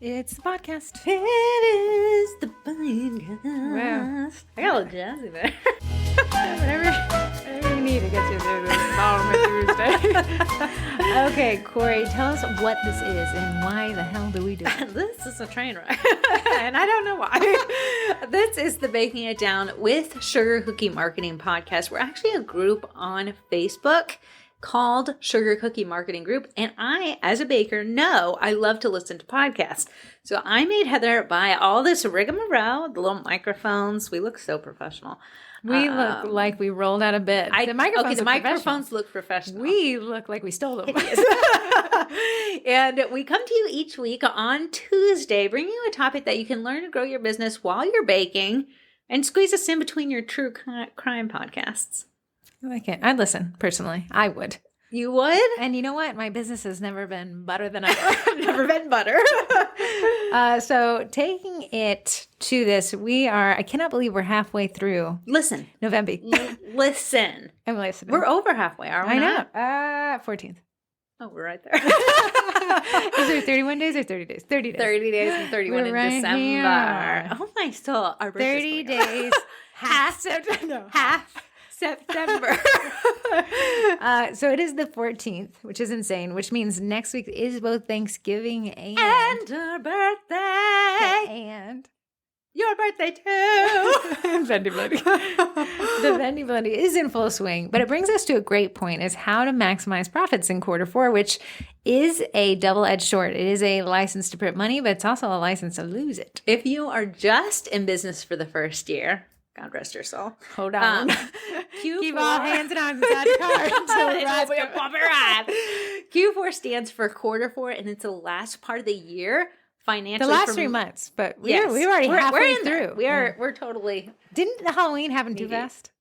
It's the podcast. It is the podcast. Wow. I got a little jazzy there. Whatever you need to get you through this bottom Tuesday. Okay, Corrie, tell us what this is and why the hell do we do it? This is a train wreck, and I don't know why. This is the Baking It Down with Sugar Cookie Marketing podcast. We're actually a group on Facebook called Sugar Cookie Marketing Group. And I, as a baker, know I love to listen to podcasts. So I made Heather buy all this rigmarole, the little microphones. We look so professional. We look like we rolled out of bed. The microphones look professional. We look like we stole them. And we come to you each week on Tuesday, bringing you a topic that you can learn to grow your business while you're baking and squeeze us in between your true crime podcasts. I like it. I'd listen, personally. I would. You would? And you know what? My business has never been butter than I Never been butter. So taking it to this, I cannot believe we're halfway through. Listen. November. Listen. I'm listening. We're over halfway, are we not? I know. 14th. Oh, we're right there. Is there 31 days or 30 days? 30 days. 30 days and 31 in December. Here. Oh my soul. Our 30 days. Half September. So it is the 14th, which is insane, which means next week is both Thanksgiving and our birthday. And your birthday too. Bendy Bloody. The Bendy Bloody is in full swing, but it brings us to a great point, is how to maximize profits in quarter four, which is a double-edged sword. It is a license to print money, but it's also a license to lose it. If you are just in business for the first year, God rest your soul. Hold on. Keep all hands and arms inside the car until the ride's a bumpy ride. Q4 stands for quarter four, and it's the last part of the year financially. The last 3 months, but we're already halfway through. We're totally. Didn't the Halloween happen too fast?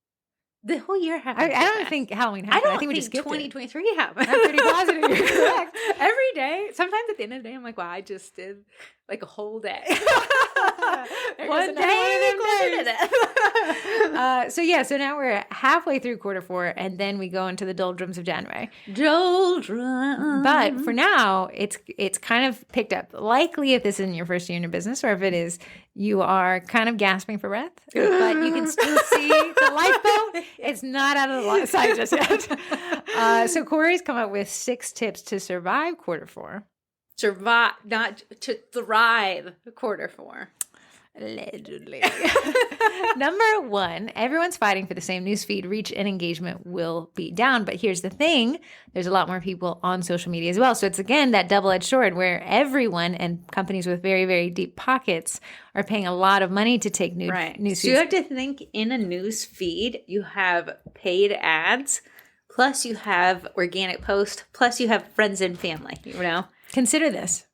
The whole year happened. I don't think Halloween happened. I think we just skipped 2023 happened. I'm pretty positive you're correct. Every day. Sometimes at the end of the day, I'm like, wow, I just did like a whole day. One day closer to that. So now we're halfway through quarter four, and then we go into the doldrums of January. Doldrums. But for now, it's kind of picked up. Likely, if this isn't your first year in your business, or if it is, you are kind of gasping for breath, but you can still see the lifeboat. It's not out of the sight just yet. So Corrie's come up with 6 tips to survive quarter four. Survive, not to thrive quarter four. Allegedly. Number 1, everyone's fighting for the same newsfeed. Reach and engagement will be down. But here's the thing. There's a lot more people on social media as well. So it's, again, that double-edged sword where everyone and companies with very, very deep pockets are paying a lot of money to take news feeds. So you have to think in a news feed, you have paid ads, plus you have organic posts, plus you have friends and family, Consider this.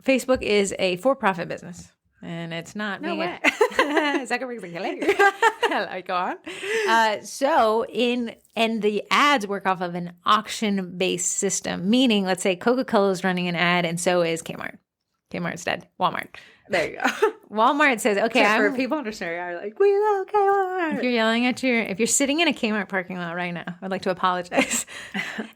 Facebook is a for-profit business. And it's not no me. Way. Zuckerberg's like, hello. Go on. So the ads work off of an auction-based system, meaning, let's say Coca-Cola is running an ad, and so is Kmart. Kmart's dead. Walmart. There you go. Walmart says, okay, for people understand, are like, we love Kmart. If you're yelling if you're sitting in a Kmart parking lot right now, I'd like to apologize.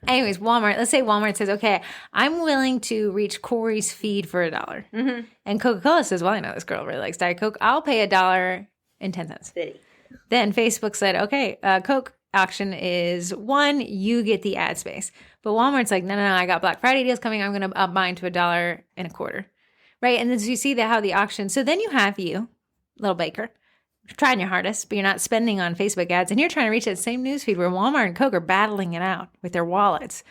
Anyways, let's say Walmart says, okay, I'm willing to reach Corrie's feed for $1. Mm-hmm. And Coca-Cola says, well, I know this girl really likes Diet Coke. I'll pay $1.10. Then Facebook said, okay, Coke auction is 1, you get the ad space. But Walmart's like, no, I got Black Friday deals coming. I'm going to up mine to $1.25. Right. And then so you see how the auction. So then you have you, little baker, trying your hardest, but you're not spending on Facebook ads. And you're trying to reach that same newsfeed where Walmart and Coke are battling it out with their wallets.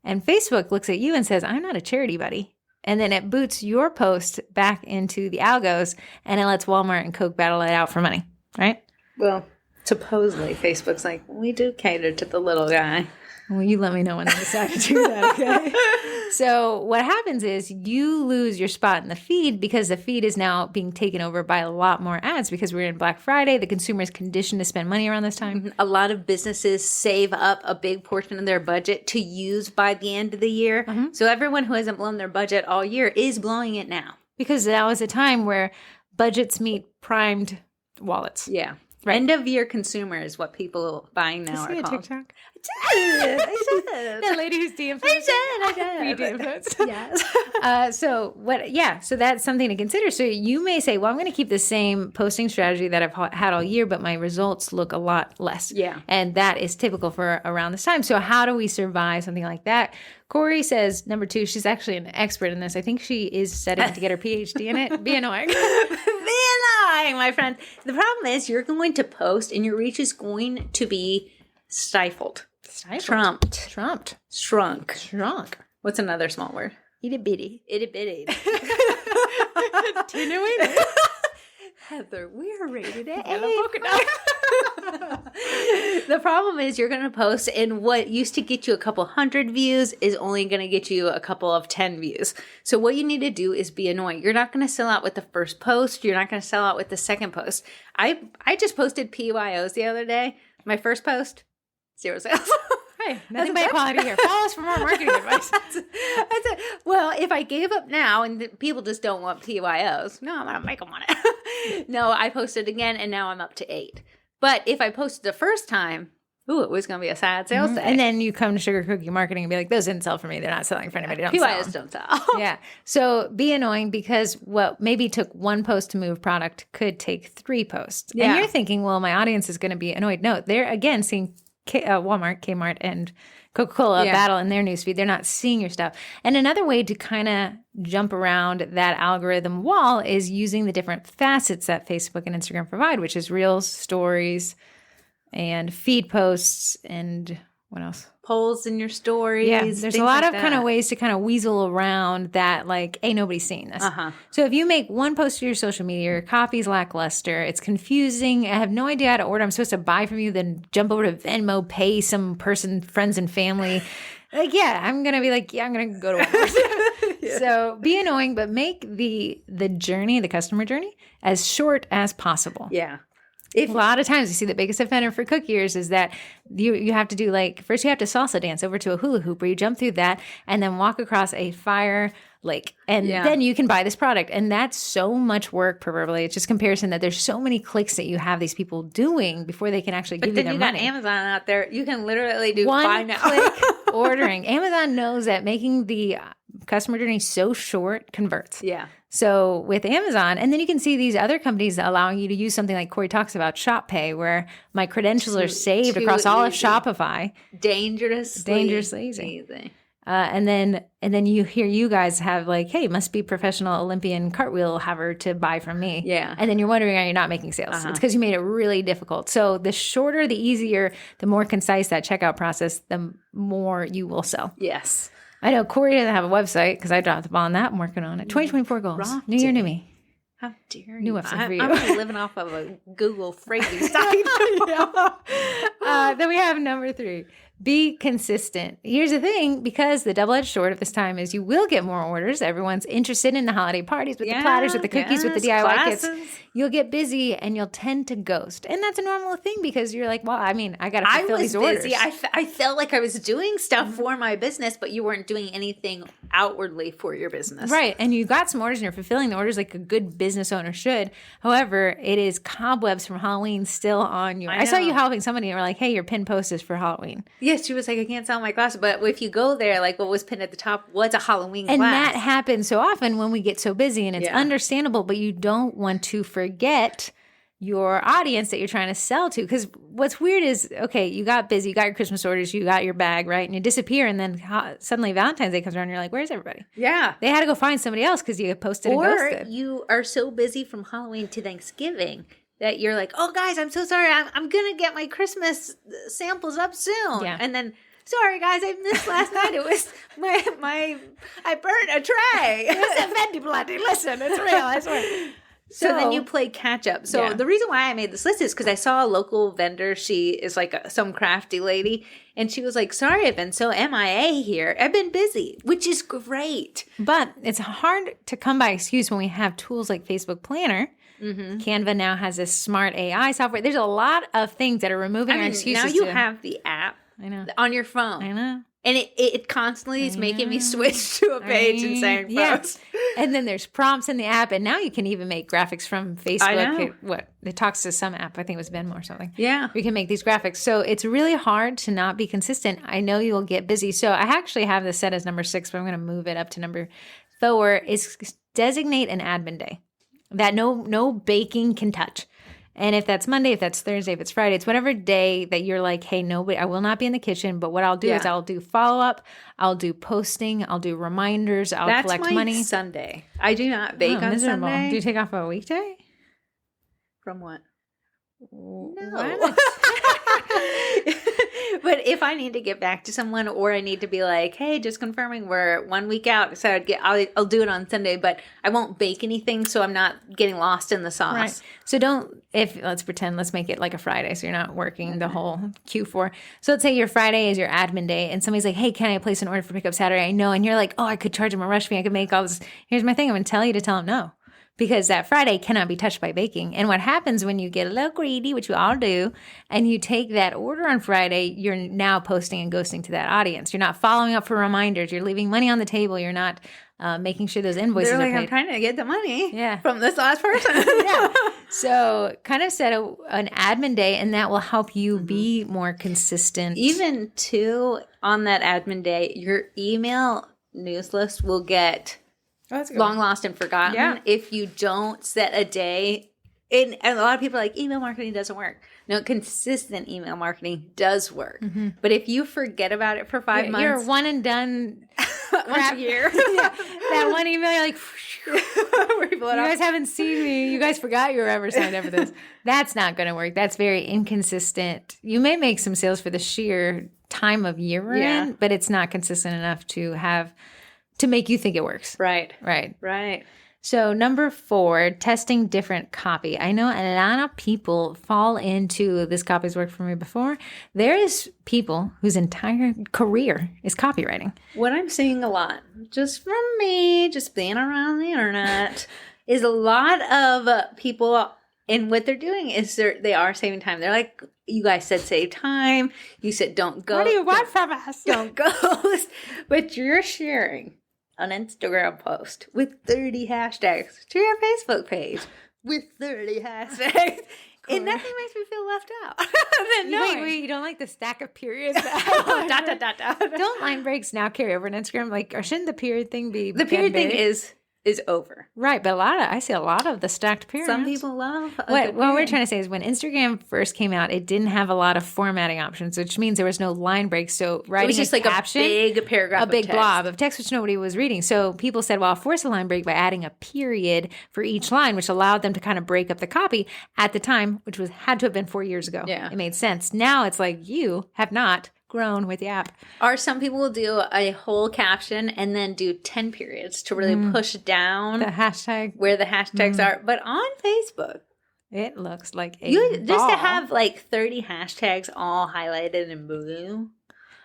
And Facebook looks at you and says, I'm not a charity buddy. And then it boots your post back into the algos, and it lets Walmart and Coke battle it out for money. Right? Well, supposedly Facebook's like, we do cater to the little guy. Well, you let me know when they decide to do that, okay? So what happens is you lose your spot in the feed because the feed is now being taken over by a lot more ads because we're in Black Friday. The consumer is conditioned to spend money around this time. A lot of businesses save up a big portion of their budget to use by the end of the year. Mm-hmm. So everyone who hasn't blown their budget all year is blowing it now. Because now is a time where budgets meet primed wallets. Yeah. Right. End of year consumer is what people buying now are called. TikTok? I said. The lady who's de-influencing. I did. You de-influenced. Yes. So that's something to consider. So you may say, well, I'm going to keep the same posting strategy that I've had all year, but my results look a lot less. Yeah. And that is typical for around this time. So how do we survive something like that? Corrie says, number 2, she's actually an expert in this. I think she is studying to get her PhD in it. Be annoying. Be annoying, my friend. The problem is you're going to post and your reach is going to be stifled. Trumped. Shrunk. What's another small word? Itty bitty. Itty bitty. Teeny-weeny. Heather, we're rated A. polka The problem is you're going to post and what used to get you a couple 100 views is only going to get you a couple of 10 views. So what you need to do is be annoying. You're not going to sell out with the first post. You're not going to sell out with the second post. I just posted PYOs the other day. My first post, 0 sales. Hey, nothing but quality here. Follow us for more marketing advice. That's it. Well, if I gave up now and people just don't want PYOs, no, I'm going to make them on it. No, I posted again and now I'm up to 8. But if I posted the first time, it was going to be a sad sales day. And then you come to Sugar Cookie Marketing and be like, those didn't sell for me. They're not selling for anybody. PYOs don't sell. Yeah. So be annoying because what maybe took 1 post to move product could take 3 posts. Yeah. And you're thinking, well, my audience is going to be annoyed. No, they're again seeing Walmart, Kmart, and Coca-Cola battle in their newsfeed. They're not seeing your stuff. And another way to kind of jump around that algorithm wall is using the different facets that Facebook and Instagram provide, which is Reels, Stories, and feed posts, and what else? Polls in your stories. Yeah, there's a lot of kind of ways to kind of weasel around that, like, hey, nobody's seeing this. So if you make 1 post to your social media, your copy's lackluster, it's confusing, I have no idea how to order, I'm supposed to buy from you, then jump over to Venmo, pay some person, friends and family. Like, I'm going to be like, I'm going to go to Walmart. So be annoying, but make the journey, the customer journey, as short as possible. Yeah. A lot of times you see the biggest offender for cookiers is that you have to do first you have to salsa dance over to a hula hoop where you jump through that and then walk across a fire lake and then you can buy this product. And that's so much work proverbially. It's just comparison that there's so many clicks that you have these people doing before they can actually give you their money. But then you got Amazon out there. You can literally do one now. click ordering. Amazon knows that making the customer journey so short converts. Yeah. So with Amazon, and then you can see these other companies allowing you to use something like Corrie talks about, Shop Pay, where my credentials are saved across all of Shopify. Dangerously easy. And then you hear you guys have like, hey, must be professional Olympian cartwheel haver to buy from me. Yeah. And then you're wondering, are you not making sales? It's because you made it really difficult. So the shorter, the easier, the more concise that checkout process, the more you will sell. Yes. I know Corrie doesn't have a website because I dropped the ball on that. I'm working on it. 2024 goals. New year, new me. How dare you? New website for you. I'm living off of a Google phrasing site. Then we have number 3. Be consistent. Here's the thing, because the double-edged sword of this time is you will get more orders. Everyone's interested in the holiday parties with the platters, with the cookies, with the DIY kits. You'll get busy and you'll tend to ghost. And that's a normal thing because you're like, well, I mean, I got to fulfill these orders. I felt like I was doing stuff for my business, but you weren't doing anything outwardly for your business. Right. And you got some orders and you're fulfilling the orders like a good business owner should. However, it is cobwebs from Halloween still on you. I saw you helping somebody and were like, hey, your pin post is for Halloween. Yes, she was like, I can't sell my glass. But if you go there, like what was pinned at the top was a Halloween and glass. And that happens so often when we get so busy, and it's understandable, but you don't want to forget your audience that you're trying to sell to. Because what's weird is, okay, you got busy, you got your Christmas orders, you got your bag, right? And you disappear, and then suddenly Valentine's Day comes around and you're like, where's everybody? Yeah. They had to go find somebody else because you posted and ghosted. Or you are so busy from Halloween to Thanksgiving that you're like, oh, guys, I'm so sorry. I'm going to get my Christmas samples up soon. Yeah. And then, sorry, guys, I missed last night. It was I burnt a tray. Listen, Fendi Bloody, listen, it's real, I swear. So then you play catch up. So the reason why I made this list is because I saw a local vendor. She is like some crafty lady. And she was like, sorry, I've been so MIA here. I've been busy, which is great. But it's hard to come by excuse when we have tools like Facebook Planner. Mm-hmm. Canva now has this smart AI software. There's a lot of things that are removing our excuses. Now you have the app on your phone. I know. And it constantly is making me switch to a page and saying post. And then there's prompts in the app. And now you can even make graphics from Facebook. I know. It talks to some app. I think it was Venmo or something. Yeah. We can make these graphics. So it's really hard to not be consistent. I know you will get busy. So I actually have this set as number 6, but I'm going to move it up to number 4. Is designate an admin day that no baking can touch. And if that's Monday, if that's Thursday, if it's Friday, it's whatever day that you're like, hey, nobody, I will not be in the kitchen. But what I'll do is I'll do follow-up, I'll do posting, I'll do reminders, I'll collect money. That's my Sunday. I do not bake on miserable. Sunday. Do you take off a weekday? From what? No. But if I need to get back to someone, or I need to be like, hey, just confirming we're 1 week out, so I'll do it on Sunday, but I won't bake anything, so I'm not getting lost in the sauce. Right. So let's make it like a Friday, so you're not working the whole Q4. So let's say your Friday is your admin day, and somebody's like, hey, can I place an order for pickup Saturday? I know, and you're like, oh, I could charge them a rush fee, I could make all this. Here's my thing, I'm going to tell you to tell them no. Because that Friday cannot be touched by baking. And what happens when you get a little greedy, which we all do, and you take that order on Friday, you're now posting and ghosting to that audience. You're not following up for reminders. You're leaving money on the table. You're not making sure those invoices are paid. I'm trying to get the money from this last person. So kind of set an admin day, and that will help you be more consistent. Even too, on that admin day, your email news list will get long lost and forgotten if you don't set a day. And a lot of people are like, email marketing doesn't work. No, consistent email marketing does work. But if you forget about it for 5 months, you're one and done once a year. That one email, you're like, you guys haven't seen me. You guys forgot you were ever signed up for this. That's not going to work. That's very inconsistent. You may make some sales for the sheer time of year we're in, but it's not consistent enough to make you think it works. Right. So number 4, testing different copy. I know a lot of people fall into this copy's worked for me before. There is people whose entire career is copywriting. What I'm seeing a lot, just from me, just being around the internet, is a lot of people, and what they're doing is they are saving time. They're like, you guys said save time. You said don't go. What do you want from us? Don't ghost. But you're sharing an Instagram post with 30 hashtags to your Facebook page with 30 hashtags. And nothing makes me feel left out. Wait, you don't like the stack of periods? Don't line breaks now carry over on Instagram? Like, or shouldn't the period thing be? The period thing is over. Right, but I see a lot of the stacked periods. Some people love what we're trying to say is when Instagram first came out, it didn't have a lot of formatting options, which means there was no line breaks. So writing it was just like caption, a big paragraph, a big blob of text, which nobody was reading. So people said, well, I'll force a line break by adding a period for each line, which allowed them to kind of break up the copy at the time, which had to have been 4 years ago. Yeah. It made sense. Now it's like you have not grown with the app. Or some people will do a whole caption and then do 10 periods to really push down the hashtag where the hashtags are. But on Facebook, it looks like a just to have like 30 hashtags all highlighted in blue.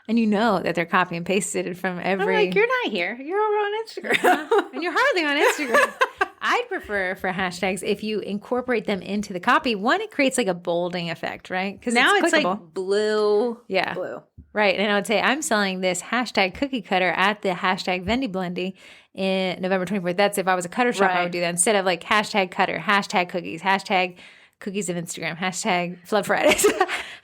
And you know that they're copy and pasted from every. I'm like, you're not here. You're over on Instagram. And you're hardly on Instagram. I'd prefer for hashtags if you incorporate them into the copy. One, it creates like a bolding effect, right? Because now it's clickable. like blue. Yeah. Blue. Right. And I would say I'm selling this hashtag cookie cutter at the hashtag Vendy Blendy in November 24th. That's if I was a cutter shop, I would do that instead of like hashtag cutter, hashtag cookies, hashtag cookies of Instagram, hashtag Flood Fridays,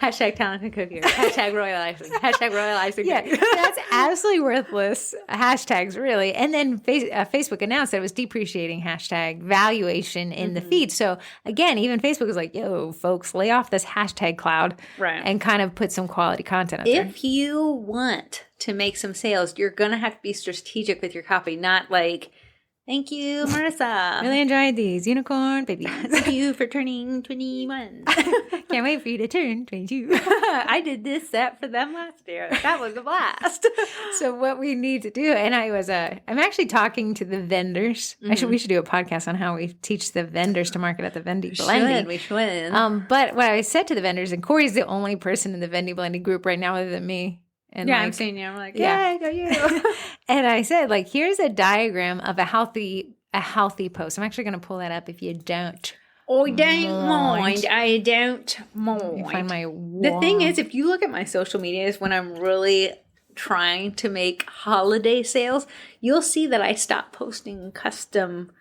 hashtag talented cookie, hashtag royal icing, hashtag royal icing. Yeah, that's absolutely worthless hashtags, really. And then Facebook announced that it was depreciating hashtag valuation in the feed. So again, even Facebook is like, yo, folks, lay off this hashtag cloud and kind of put some quality content out there. If you want to make some sales, you're going to have to be strategic with your copy, not like, thank you, Marissa. Really enjoyed these unicorn babies. Thank you for turning 21. Can't wait for you to turn 22. I did this set for them last year. That was a blast. So what we need to do, and I'm actually talking to the vendors. We should do a podcast on how we teach the vendors to market at the Vendy Blendy. We should. But what I said to the vendors, and Corey's the only person in the Vendy Blendy group right now other than me. And I'm seeing you. I'm like, yeah, go you. And I said, like, here's a diagram of a healthy post. I'm actually going to pull that up if you don't. I don't mind. I don't mind. Find my wall. The thing is, if you look at my social medias when I'm really trying to make holiday sales, you'll see that I stopped posting custom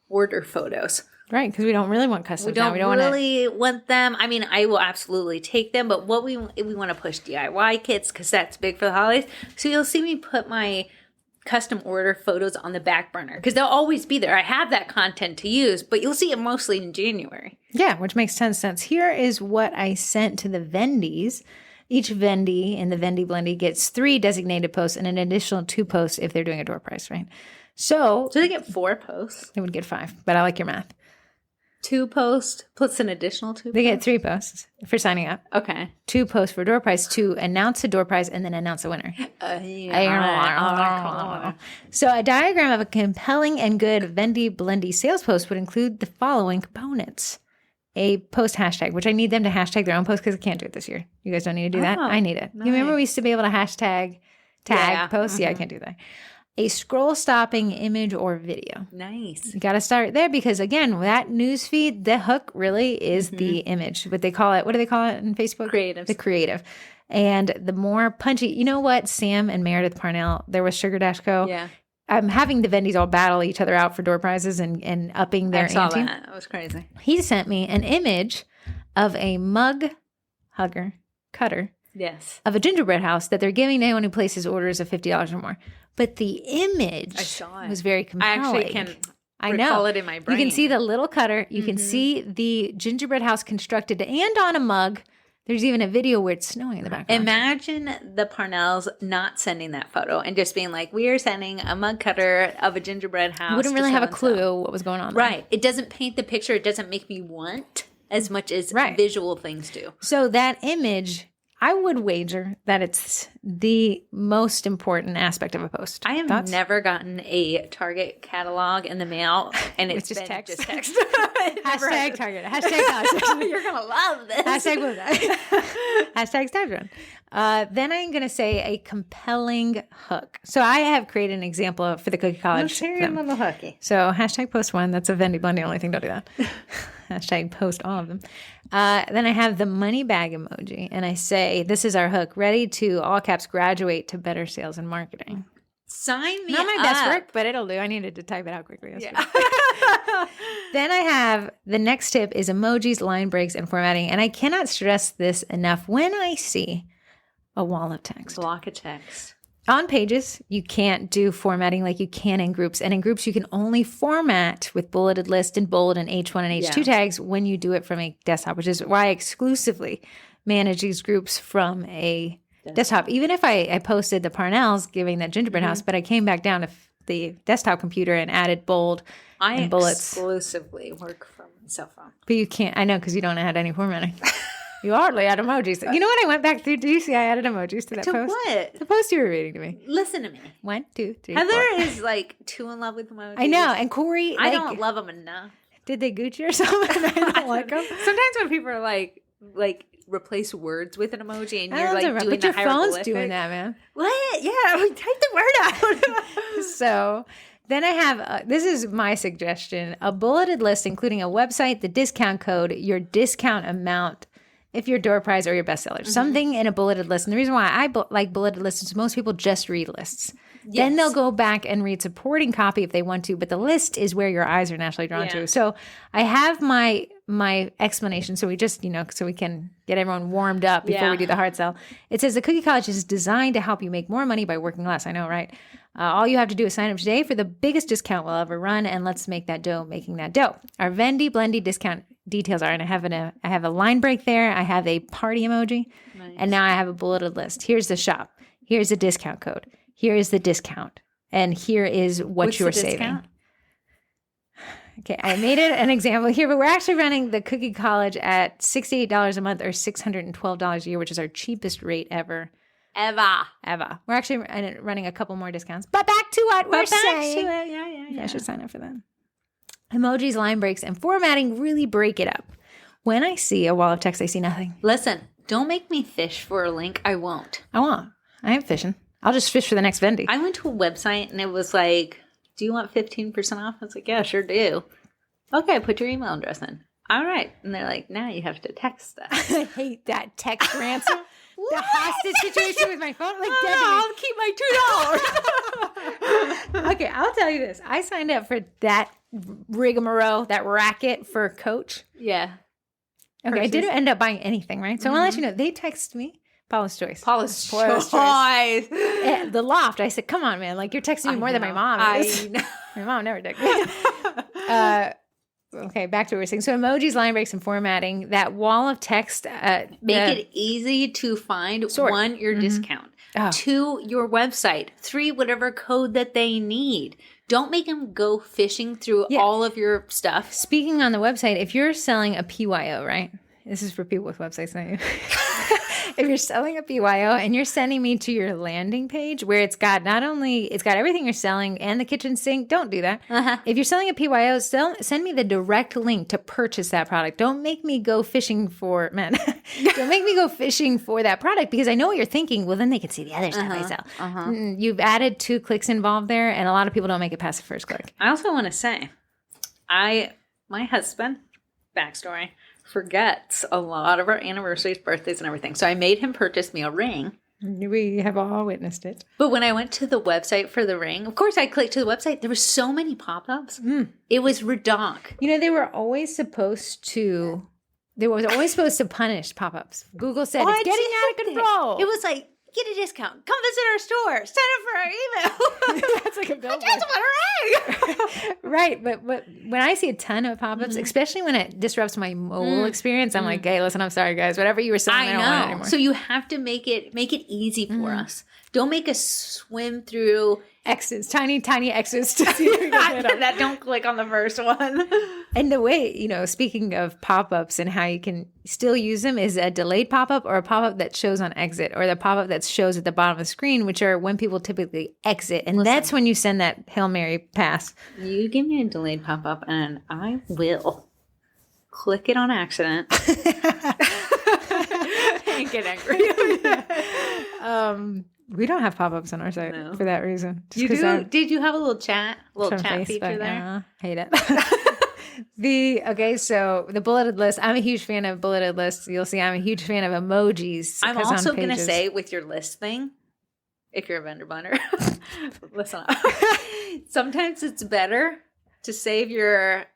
order photos. Right, because we don't really want custom. We don't really want them. I mean, I will absolutely take them, but what we want to push DIY kits because that's big for the holidays. So you'll see me put my custom order photos on the back burner because they'll always be there. I have that content to use, but you'll see it mostly in January. Yeah, which makes 10 sense. Here is what I sent to the vendies. Each vendie in the Vendy Blendy gets 3 designated posts and an additional 2 posts if they're doing a door prize, right? So they get 4 posts? They would get 5, but I like your math. 2 posts plus an additional 2 They get 3 posts for signing up. Okay. 2 posts for door prize to announce a door prize and then announce a winner. So a diagram of a compelling and good Vendy Blendy sales post would include the following components. A post hashtag, which I need them to hashtag their own post because I can't do it this year. You guys don't need to do that. I need it. Nice. You remember we used to be able to hashtag tag posts? Yeah, I can't do that. A scroll stopping image or video. Nice. You got to start there because, again, that newsfeed, the hook really is the image. What they call it, what do they call it in Facebook? Creative. The creative. And the more punchy, you know what, Sam and Meredith Parnell, there was Sugar Dash Co. Yeah. I'm having the vendies all battle each other out for door prizes and upping their ante. I saw that. That was crazy. He sent me an image of a mug cutter. Yes. Of a gingerbread house that they're giving to anyone who places orders of $50 or more. But the image was very compelling. I actually can recall it in my brain. You can see the little cutter. You can see the gingerbread house constructed and on a mug. There's even a video where it's snowing in the background. Imagine the Parnells not sending that photo and just being like, we are sending a mug cutter of a gingerbread house. You wouldn't really have a clue what was going on there. Right. It doesn't paint the picture. It doesn't make me want as much as visual things do. So that image, I would wager that it's the most important aspect of a post. I have never gotten a Target catalog in the mail, and it's just been text. Just text. Hashtag Target. Hashtag Target. You're going to love this. Hashtag Target. Then I'm going to say a compelling hook. So I have created an example for the Cookie College. Let's hear your little hooky. So hashtag post 1. That's a Vendy Blendy only thing. Don't do that. Hashtag post all of them. Then I have the money bag emoji. And I say, this is our hook. Ready to, all caps, graduate to better sales and marketing. Sign me Not my up. best work, but it'll do. I needed to type it out quickly. Yeah. Then I have the next tip is emojis, line breaks, and formatting. And I cannot stress this enough. When I see a wall of text. Block of text. On pages, you can't do formatting like you can in groups. And in groups, you can only format with bulleted list and bold and H1 and H2 tags when you do it from a desktop, which is why I exclusively manage these groups from a desktop. Even if I posted the Parnells giving that gingerbread house, but I came back down to the desktop computer and added bold and bullets. I exclusively work from my cell phone. But you can't, I know, because you don't add any formatting. You hardly add emojis. You know what I went back through? Did you see I added emojis to that post? What? The post you were reading to me. Listen to me. 1, 2, 3, Heather 4. is like too in love with emojis. I know. And Corrie, I don't love them enough. Did they Gucci or something? I don't like them. Sometimes when people are like replace words with an emoji and you're like doing but your phone's doing that, man. What? Yeah, type the word out. So then I have, this is my suggestion, a bulleted list including a website, the discount code, your discount amount, if your door prize or your bestseller. Something in a bulleted list. And the reason why I like bulleted lists is most people just read lists. Yes. Then they'll go back and read supporting copy if they want to, but the list is where your eyes are naturally drawn to. So I have my explanation. So we just, so we can get everyone warmed up before we do the hard sell. It says the Cookie College is designed to help you make more money by working less. I know, right? All you have to do is sign up today for the biggest discount we'll ever run, and let's make that dough making that dough. Our Vendy Blendy discount details are, and I have a line break there. I have a party emoji, and now I have a bulleted list. Here's the shop. Here's the discount code. Here is the discount, and here is what you're saving. Okay, I made it an example here, but we're actually running the Cookie College at $68 a month or $612 a year, which is our cheapest rate ever. Ever. We're actually running a couple more discounts. But back to what we're saying. Yeah. I should sign up for that. Emojis, line breaks, and formatting really break it up. When I see a wall of text, I see nothing. Listen, don't make me fish for a link. I won't. I won't. I am fishing. I'll just fish for the next Vendy. I went to a website and it was like, do you want 15% off? I was like, yeah, sure do. Okay, put your email address in. All right. And they're like, now you have to text that. I hate that text ransom. The hostage situation with my phone? Like, I'll keep my $2. Okay, I'll tell you this. I signed up for that rigmarole, that racket for Coach. Yeah. Okay, I didn't end up buying anything, right? So I want to let you know, they text me, Paula's Choice. Paula's Choice. Choice. The Loft. I said, come on, man. Like, you're texting me more than my mom is. I know. My mom never did. Okay, back to what we were saying. So emojis, line breaks, and formatting. That wall of text. Make it easy to find. Sort. 1, your discount. 2, your website. 3, whatever code that they need. Don't make them go fishing through all of your stuff. Speaking on the website, if you're selling a PYO, right? This is for people with websites, not you. If you're selling a PYO and you're sending me to your landing page where it's got everything you're selling and the kitchen sink, don't do that. If you're selling a PYO, send me the direct link to purchase that product. Don't make me go fishing for Don't make me go fishing for that product because I know what you're thinking. Well, then they can see the other stuff I sell. You've added 2 clicks involved there, and a lot of people don't make it past the first click. I also want to say, my husband, backstory, forgets a lot of our anniversaries, birthdays, and everything. So I made him purchase me a ring. We have all witnessed it. But when I went to the website for the ring, of course I clicked to the website. There were so many pop-ups. It was redonk. You know, they were always supposed to punish pop-ups. Google said it's getting out of control. It was like, get a discount. Come visit our store. Sign up for our email. That's like a billboard. I just want a ring. Right. But when I see a ton of pop-ups, especially when it disrupts my mobile experience, I'm like, hey, listen, I'm sorry, guys. Whatever you were selling, I don't want it anymore. So you have to make it easy for us. Don't make us swim through X's, tiny X's to see if we can get that don't click on the first one. And the way, speaking of pop-ups and how you can still use them is a delayed pop-up or a pop-up that shows on exit or the pop-up that shows at the bottom of the screen, which are when people typically exit. And that's when you send that Hail Mary pass. You give me a delayed pop-up and I will click it on accident and get angry. We don't have pop-ups on our site for that reason. You do? Did you have a little chat Facebook, feature there? Hate it. So the bulleted list, I'm a huge fan of bulleted lists. You'll see I'm a huge fan of emojis. I'm also going to say with your list thing, if you're a vendor binder, listen up. Sometimes it's better to save your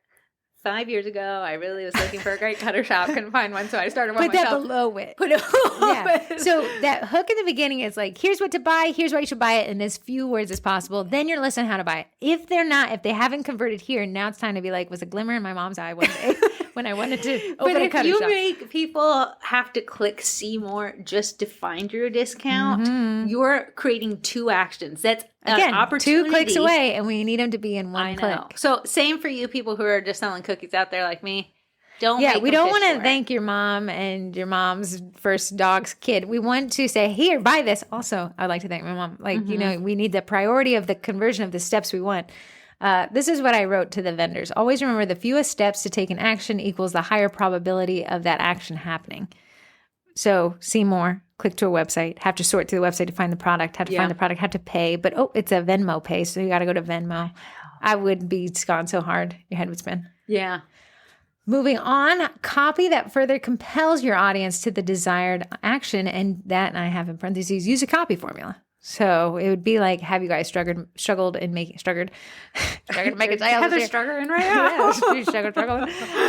5 years ago, I really was looking for a great cutter shop. Couldn't find one, so I started one myself. Put that below it. Put it below it. So that hook in the beginning is like, here's what to buy, here's why you should buy it in as few words as possible. Then you're listing how to buy it. If they haven't converted here, now it's time to be like, was a glimmer in my mom's eye one day when I wanted to open a cutter shop. But if you make people have to click see more just to find your discount, you're creating 2 actions. That's again, an opportunity. 2 clicks away, and we need them to be in one click. So same for you people who are just selling cookies out there like me. We don't want to thank your mom and your mom's first dog's kid. We want to say, here, buy this. Also, I'd like to thank my mom. Like, we need the priority of the conversion of the steps we want. This is what I wrote to the vendors. Always remember the fewest steps to take an action equals the higher probability of that action happening. So see more, click to a website, have to sort through the website to find the product, have to find the product, have to pay. But, it's a Venmo pay, so you got to go to Venmo. I would be gone so hard. Your head would spin. Yeah. Moving on, copy that further compels your audience to the desired action. And that I have in parentheses, use a copy formula. So it would be like, have you guys struggled in making struggled to make a sales? Heather's struggling right now.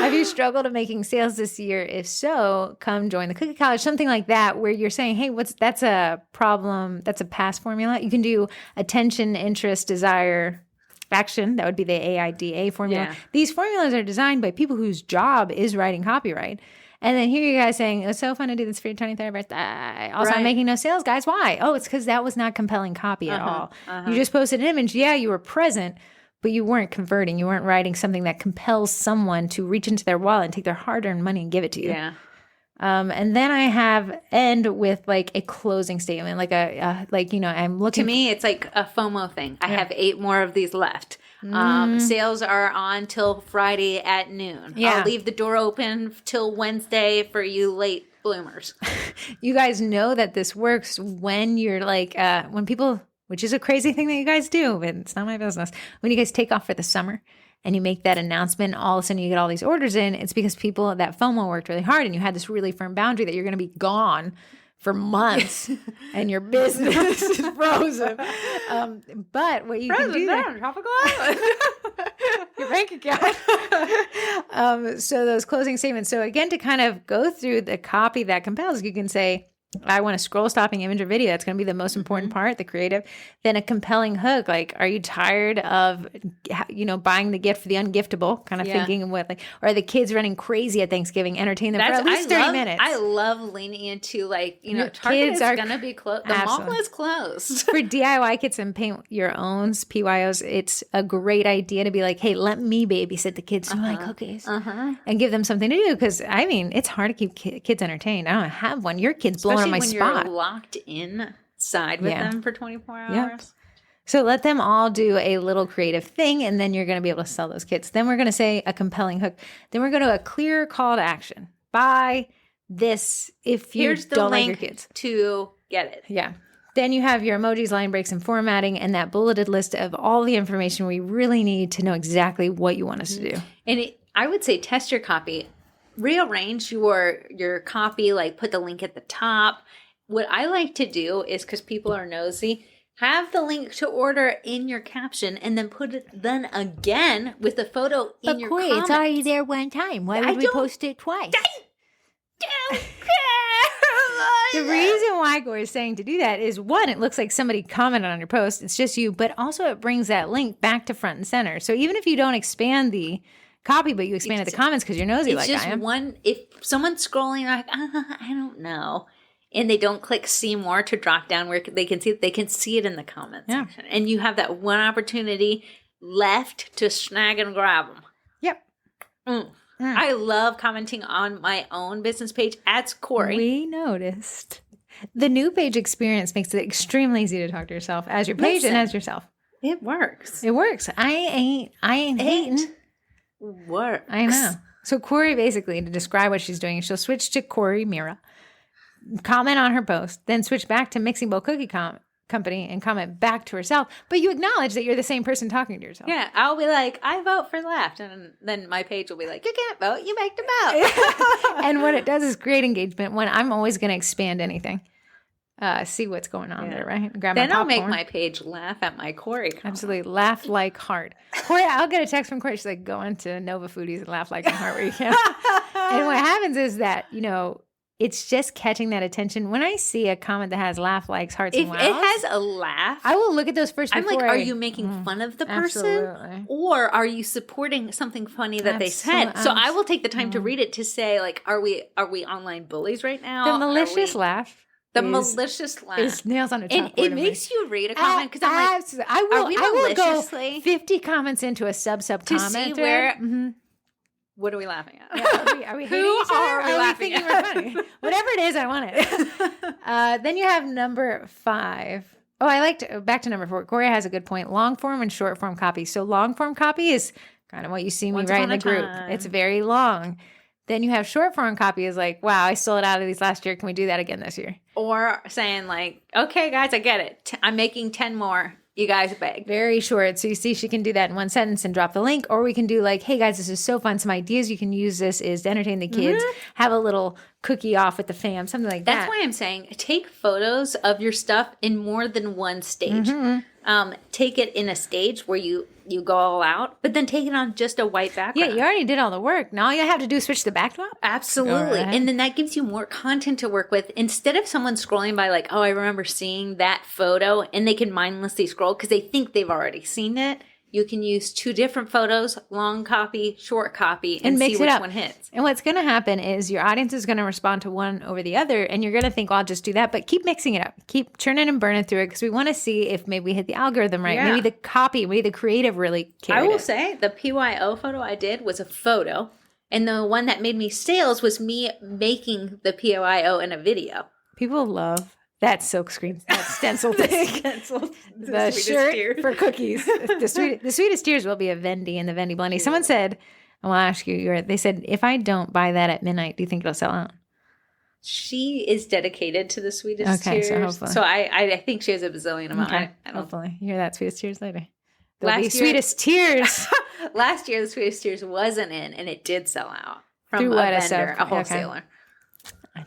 Have you struggled in making sales this year? If so, come join the Cookie College, something like that, where you're saying, hey, that's a problem. That's a pass formula. You can do attention, interest, desire, action. That would be the AIDA formula. Yeah. These formulas are designed by people whose job is writing copyright. And then here you guys saying, it's so fun to do this for your 23rd birthday. Also, I'm making no sales, guys. Why? Oh, it's because that was not compelling copy at all. You just posted an image. Yeah, you were present, but you weren't converting. You weren't writing something that compels someone to reach into their wallet and take their hard-earned money and give it to you. Yeah. And then I end with like a closing statement, I'm looking. To me, it's like a FOMO thing. I have 8 more of these left. Sales are on till Friday at noon. Yeah. I'll leave the door open till Wednesday for you late bloomers. You guys know that this works when you're like, when people, which is a crazy thing that you guys do, but it's not my business. When you guys take off for the summer and you make that announcement, all of a sudden you get all these orders in, it's because that FOMO worked really hard and you had this really firm boundary that you're going to be gone for months and your business is frozen. But what you can do there, tropical island. your bank account. So those closing statements. So again, to kind of go through the copy that compels, you can say, I want a scroll stopping image or video. That's going to be the most important part, the creative. Then a compelling hook. Like, are you tired of, buying the gift for the ungiftable? Kind of thinking of what, like, or are the kids running crazy at Thanksgiving? Entertain them for at least 30 minutes. I love leaning into, like, Your Target kids is are going to be closed. The mall is closed. For DIY kits and paint your own PYOs, it's a great idea to be like, hey, let me babysit the kids who like cookies and give them something to do. Because, I mean, it's hard to keep kids entertained. I don't have one. Your kid's blowing on my spot. You're locked inside with them for 24 hours. Yep. So let them all do a little creative thing, and then you're going to be able to sell those kits. Then we're going to say a compelling hook. Then we're going to a clear call to action. Buy this if you don't like your kids. To get it. Yeah. Then you have your emojis, line breaks, and formatting, and that bulleted list of all the information we really need to know exactly what you want us to do. And I would say test your copy. Rearrange your copy, like put the link at the top. What I like to do is, because people are nosy, have the link to order in your caption and then put it then again with the photo in your comments. It's already there one time. Why would we post it twice? The reason why Corrie is saying to do that is, one, it looks like somebody commented on your post. It's just you. But also it brings that link back to front and center. So even if you don't expand the copy, but you expanded the comments because you're nosy like I am. It's just one, if someone's scrolling like, I don't know, and they don't click see more to drop down where they can see it in the comments section. And you have that one opportunity left to snag and grab them. Yep. I love commenting on my own business page. That's Corrie. We noticed. The new page experience makes it extremely easy to talk to yourself as your page and as yourself. It works. It works. I ain't hating. Works. I know. So Corrie, basically, to describe what she's doing, she'll switch to Corrie Mira, comment on her post, then switch back to Mixing Bowl Cookie Company and comment back to herself. But you acknowledge that you're the same person talking to yourself. Yeah, I'll be like, I vote for left. And then my page will be like, you can't vote, you make the vote. And what it does is create engagement. When I'm always going to expand anything. See what's going on there, right? Grab then my I'll make my page laugh at my Corrie comment. Absolutely. Laugh like hard. Corrie, I'll get a text from Corrie. She's like, go into Nova Foodies and laugh like hard where you can. And what happens is that, it's just catching that attention. When I see a comment that has laugh likes, hearts, and wows, if it has a laugh, I will look at those first. I'm like, are you making fun of the person? Absolutely. Or are you supporting something funny that they said? So I will take the time to read it to say, like, are we online bullies right now? The malicious laugh. The malicious laugh is nails on a chalkboard. And it makes you read a comment because I'm like, I will go 50 comments into a sub comment to see where. What are we laughing at? Yeah, are we hating each other? Are we laughing at? We're funny? Whatever it is, I want it. Then you have number 5. Oh, I liked back to number 4. Corrie has a good point. Long form and short form copy. So long form copy is kind of what you see me write in the group. It's very long. Then you have short form copy is like, wow, I stole it out of these last year. Can we do that again this year? Or saying like, okay, guys, I get it. I'm making 10 more. You guys beg. Very short. So you see she can do that in one sentence and drop the link. Or we can do like, hey, guys, this is so fun. Some ideas you can use this is to entertain the kids. Have a little cookie off with the fam, something like that. That's why I'm saying take photos of your stuff in more than one stage. Take it in a stage where you go all out, but then take it on just a white background. Yeah, you already did all the work. Now all you have to do is switch the backdrop. Absolutely. And then that gives you more content to work with. Instead of someone scrolling by like, oh, I remember seeing that photo, and they can mindlessly scroll because they think they've already seen it. You can use 2 different photos, long copy, short copy, and see which one hits. And what's going to happen is your audience is going to respond to one over the other, and you're going to think, well, I'll just do that. But keep mixing it up. Keep churning and burning through it because we want to see if maybe we hit the algorithm right. Yeah. Maybe the copy, maybe the creative really carried it. I will say the PYO photo I did was a photo, and the one that made me sales was me making the PYO in a video. People love that silk screen, that stencil thing. The shirt tears. For cookies. The sweetest tears will be a Vendy in the Vendy Blendy. Someone said, I will ask you, they said, if I don't buy that at midnight, do you think it'll sell out? She is dedicated to the sweetest tears. So hopefully. So I think she has a bazillion amount. Okay. I don't hopefully. You hear that sweetest tears later. There'll be sweetest tears. Last year, the sweetest tears wasn't in, and it did sell out from through a vendor, a wholesaler. Okay.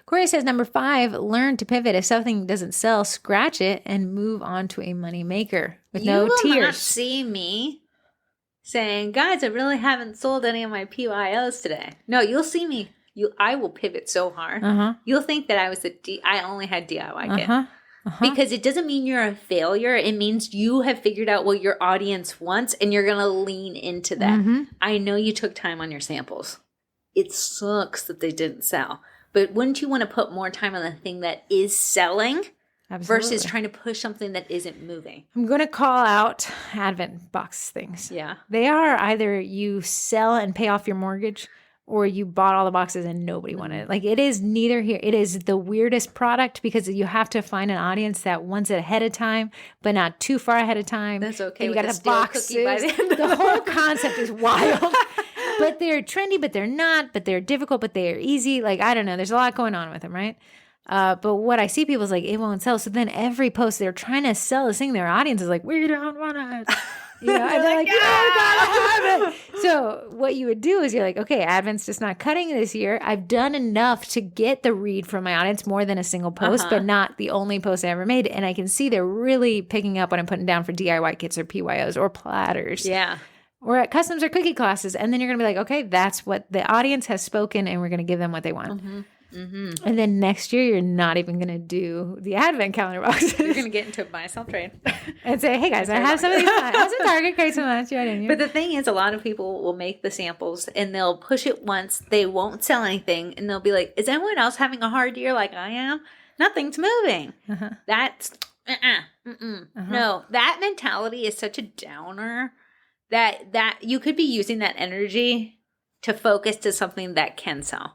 Corrie says, number 5, learn to pivot. If something doesn't sell, scratch it and move on to a money maker with no tears. You will not see me saying, guys, I really haven't sold any of my PYOs today. No, you'll see me. I will pivot so hard. You'll think that I only had DIY kit. Because it doesn't mean you're a failure. It means you have figured out what your audience wants and you're going to lean into that. I know you took time on your samples. It sucks that they didn't sell. But wouldn't you want to put more time on the thing that is selling versus trying to push something that isn't moving? I'm going to call out Advent box things. Yeah. They are either you sell and pay off your mortgage or you bought all the boxes and nobody wanted it. Like, it is neither here. It is the weirdest product because you have to find an audience that wants it ahead of time, but not too far ahead of time. That's okay. And you got the boxes. The whole concept is wild. But they're trendy, but they're not. But they're difficult, but they're easy. Like, I don't know. There's a lot going on with them, right? But what I see people is like, it won't sell. So then every post, they're trying to sell this thing. Their audience is like, we don't want it. You know, and they're like, yeah, gotta have it. So what you would do is you're like, okay, Advent's just not cutting this year. I've done enough to get the read from my audience, more than a single post, but not the only post I ever made. And I can see they're really picking up what I'm putting down for DIY kits or PYOs or platters. Yeah. Or at customs or cookie classes. And then you're going to be like, okay, that's what the audience has spoken and we're going to give them what they want. And then next year, you're not even going to do the Advent calendar boxes. You're going to get into a buy, sell, trade. And say, hey guys, I have some of these. I have some Target crates from last year. I didn't use. But the thing is, a lot of people will make the samples and they'll push it once. They won't sell anything. And they'll be like, is anyone else having a hard year like I am? Nothing's moving. That's, no, that mentality is such a downer that you could be using that energy to focus to something that can sell.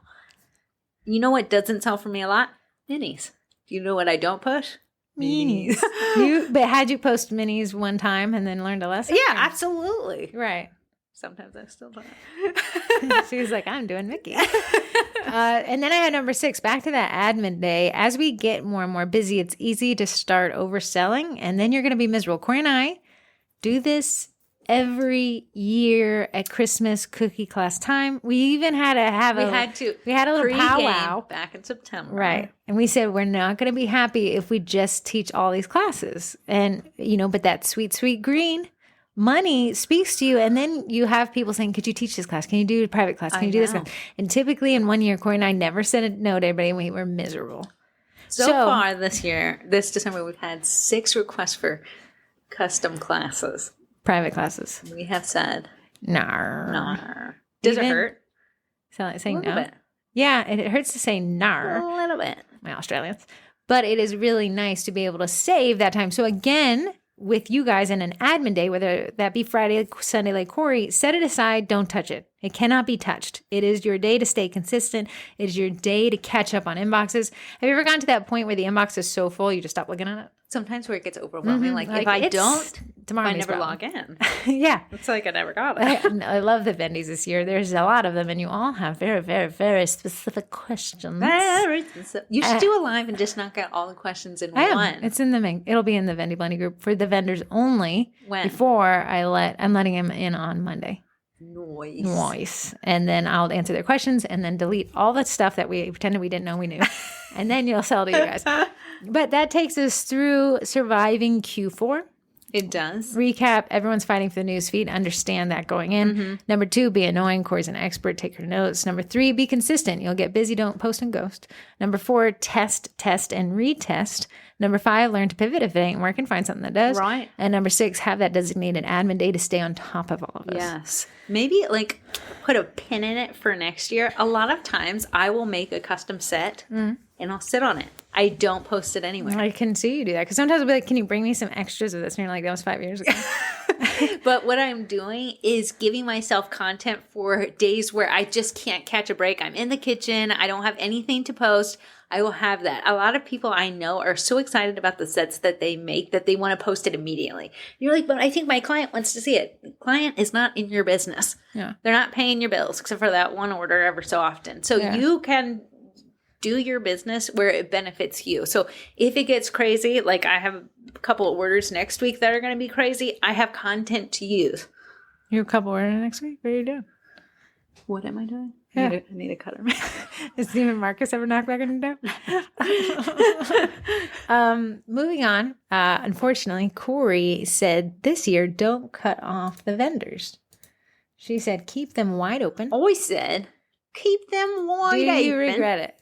You know what doesn't sell for me a lot? Minis. Do you know what I don't push? Minis. But had you post minis one time and then learned a lesson? Yeah, absolutely. Right. Sometimes I still don't. She was like, I'm doing Mickey. And then I had number 6, back to that admin day. As we get more and more busy, it's easy to start overselling, and then you're going to be miserable. Corrie and I do this every year at Christmas cookie class time. We even had to we had a little powwow back in September. Right. And we said, we're not going to be happy if we just teach all these classes. And, you know, but that sweet, sweet green money speaks to you. And then you have people saying, could you teach this class? Can you do a private class? Can you do this class? And typically in one year, Corrie and I never said a no to everybody, and we were miserable. So far this year, this December, we've had 6 requests for custom classes. Private classes. We have said nar. Does it hurt? Saying no? Bit. Yeah, it hurts to say nar. A little bit. My Australians. But it is really nice to be able to save that time. So again, with you guys in an admin day, whether that be Friday, Sunday like Corrie, set it aside, don't touch it. It cannot be touched. It is your day to stay consistent. It is your day to catch up on inboxes. Have you ever gotten to that point where the inbox is so full you just stop looking at it? Sometimes where it gets overwhelming. Like if I don't, tomorrow I never log in. Yeah. It's like I never got it. I love the Vendies this year. There's a lot of them, and you all have very, very, very specific questions. You should do a live and just knock out all the questions in one. It's in it'll be in the Vendy Blendy group for the vendors only. When? Before I'm letting them in on Monday. Nice. And then I'll answer their questions and then delete all the stuff that we pretended we didn't know we knew. And then you'll sell to you guys. But that takes us through surviving Q4. It does. Recap, everyone's fighting for the newsfeed. Understand that going in. Number 2, be annoying. Corrie's an expert. Take her notes. Number 3, be consistent. You'll get busy. Don't post and ghost. Number 4, test, and retest. Number 5, learn to pivot. If it ain't working, find something that does. Right. And number 6, have that designated admin day to stay on top of all of this. Yes. Maybe like put a pin in it for next year. A lot of times I will make a custom set and I'll sit on it. I don't post it anywhere. I can see you do that. Because sometimes I'll be like, can you bring me some extras of this? And you're like, that was 5 years ago. But what I'm doing is giving myself content for days where I just can't catch a break. I'm in the kitchen. I don't have anything to post. I will have that. A lot of people I know are so excited about the sets that they make that they want to post it immediately. You're like, but I think my client wants to see it. The client is not in your business. Yeah. They're not paying your bills except for that one order ever so often. So you can do your business where it benefits you. So if it gets crazy, like I have a couple of orders next week that are going to be crazy, I have content to use. You have a couple orders next week? What are you doing? What am I doing? Yeah. I need a cutter. Has Neiman Marcus ever knocked back on the door? Moving on. Unfortunately, Corrie said this year, don't cut off the vendors. She said, keep them wide open. Always said, keep them wide open. Do you regret it?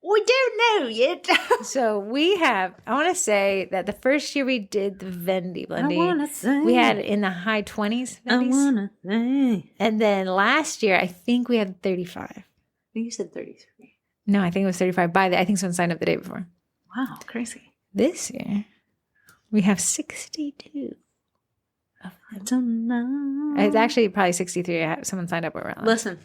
We don't know yet. So I want to say that the first year we did the Vendy Blendy, we had in the high 20s. And then last year, I think we had 35. You said 33. No, I think it was 35 I think someone signed up the day before. Wow, crazy. This year, we have 62. I don't know. It's actually probably 63. Someone signed up around. Listen,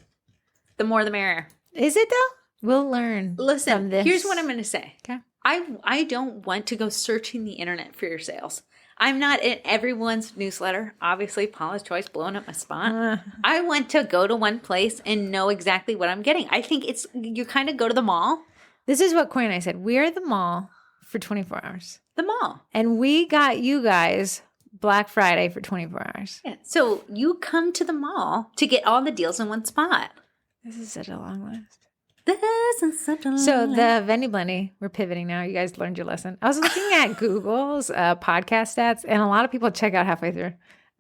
the more the merrier. Is it though? We'll learn. Listen, from this. Here's what I'm going to say. Okay. I don't want to go searching the internet for your sales. I'm not in everyone's newsletter. Obviously, Paula's Choice blowing up my spot. I want to go to one place and know exactly what I'm getting. I think you kind of go to the mall. This is what Corey and I said. We're at the mall for 24 hours. The mall. And we got you guys Black Friday for 24 hours. Yeah. So you come to the mall to get all the deals in one spot. This is such a long list. So the Vendy Blendy, we're pivoting now. You guys learned your lesson. I was looking at Google's podcast stats, and a lot of people check out halfway through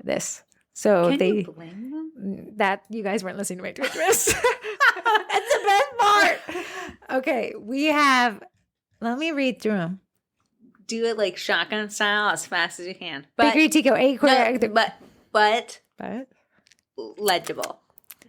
this. So you blame them? That you guys weren't listening to my Twitch That's the best part. Okay, we have. Let me read through them. Do it like shotgun style as fast as you can. Bakery Tico, but legible.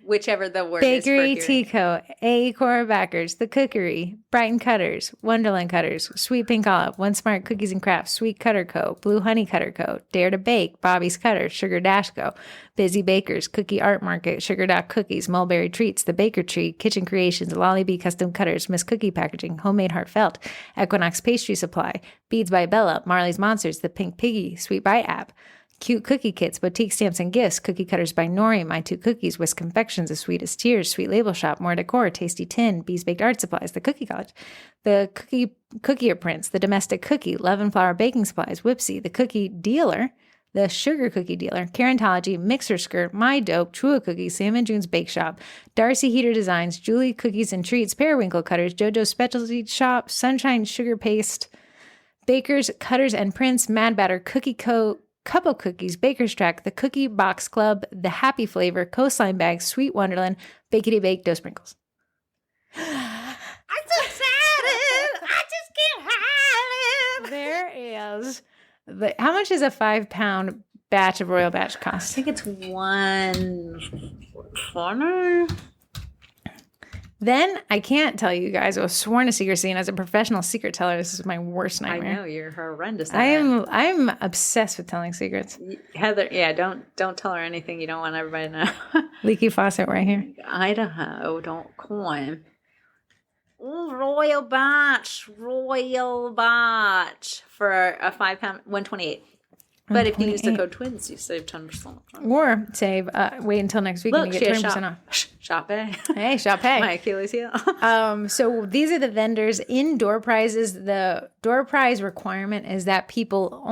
Whichever the word Bakery is. Tico, Acorn Backers, The Cookery, Brighton Cutters, Wonderland Cutters, Sweet Pink Olive, One Smart Cookies and Crafts, Sweet Cutter Co., Blue Honey Cutter Co., Dare to Bake, Bobby's Cutter, Sugar Dash Co., Busy Bakers, Cookie Art Market, Sugar Dock Cookies, Mulberry Treats, The Baker Tree, Kitchen Creations, Lolly Bee Custom Cutters, Miss Cookie Packaging, Homemade Heartfelt, Equinox Pastry Supply, Beads by Bella, Marley's Monsters, The Pink Piggy, Sweet Bite App, Cute Cookie Kits, Boutique Stamps and Gifts, Cookie Cutters by Nori, My Two Cookies, Whisk Confections, The Sweetest Tears, Sweet Label Shop, More Decor, Tasty Tin, Bees Baked Art Supplies, The Cookie College, The Cookier Prints, The Domestic Cookie, Love and Flour Baking Supplies, Whipsy, The Cookie Dealer, The Sugar Cookie Dealer, Carantology, Mixer Skirt, My Dope, Chua Cookies, Sam and June's Bake Shop, Darcy Heater Designs, Julie Cookies and Treats, Periwinkle Cutters, JoJo's Specialty Shop, Sunshine Sugar Paste, Bakers, Cutters and Prints, Mad Batter, Cookie Co., Couple Cookies, Baker's Track, The Cookie Box Club, The Happy Flavor, Coastline Bags, Sweet Wonderland, Bakety Bake, Dough Sprinkles. I'm so excited. I just can't hide it. There is. How much does a 5-pound batch of Royal Batch I cost? think it's $1.40. Then I can't tell you guys. I was sworn to secrecy, and as a professional secret teller, this is my worst nightmare. I know you're horrendous. I'm obsessed with telling secrets. Heather, yeah, don't tell her anything you don't want everybody to know. Leaky faucet right here. Idaho, don't coin. Ooh, Royal Batch for a 5-pound, $128. But if you use the code TWINS, you save 10%. Or save, wait until next week and you get 20% off. Shop A. Hey, shop A. My Achilles heel. So these are the vendors in door prizes. The door prize requirement is that people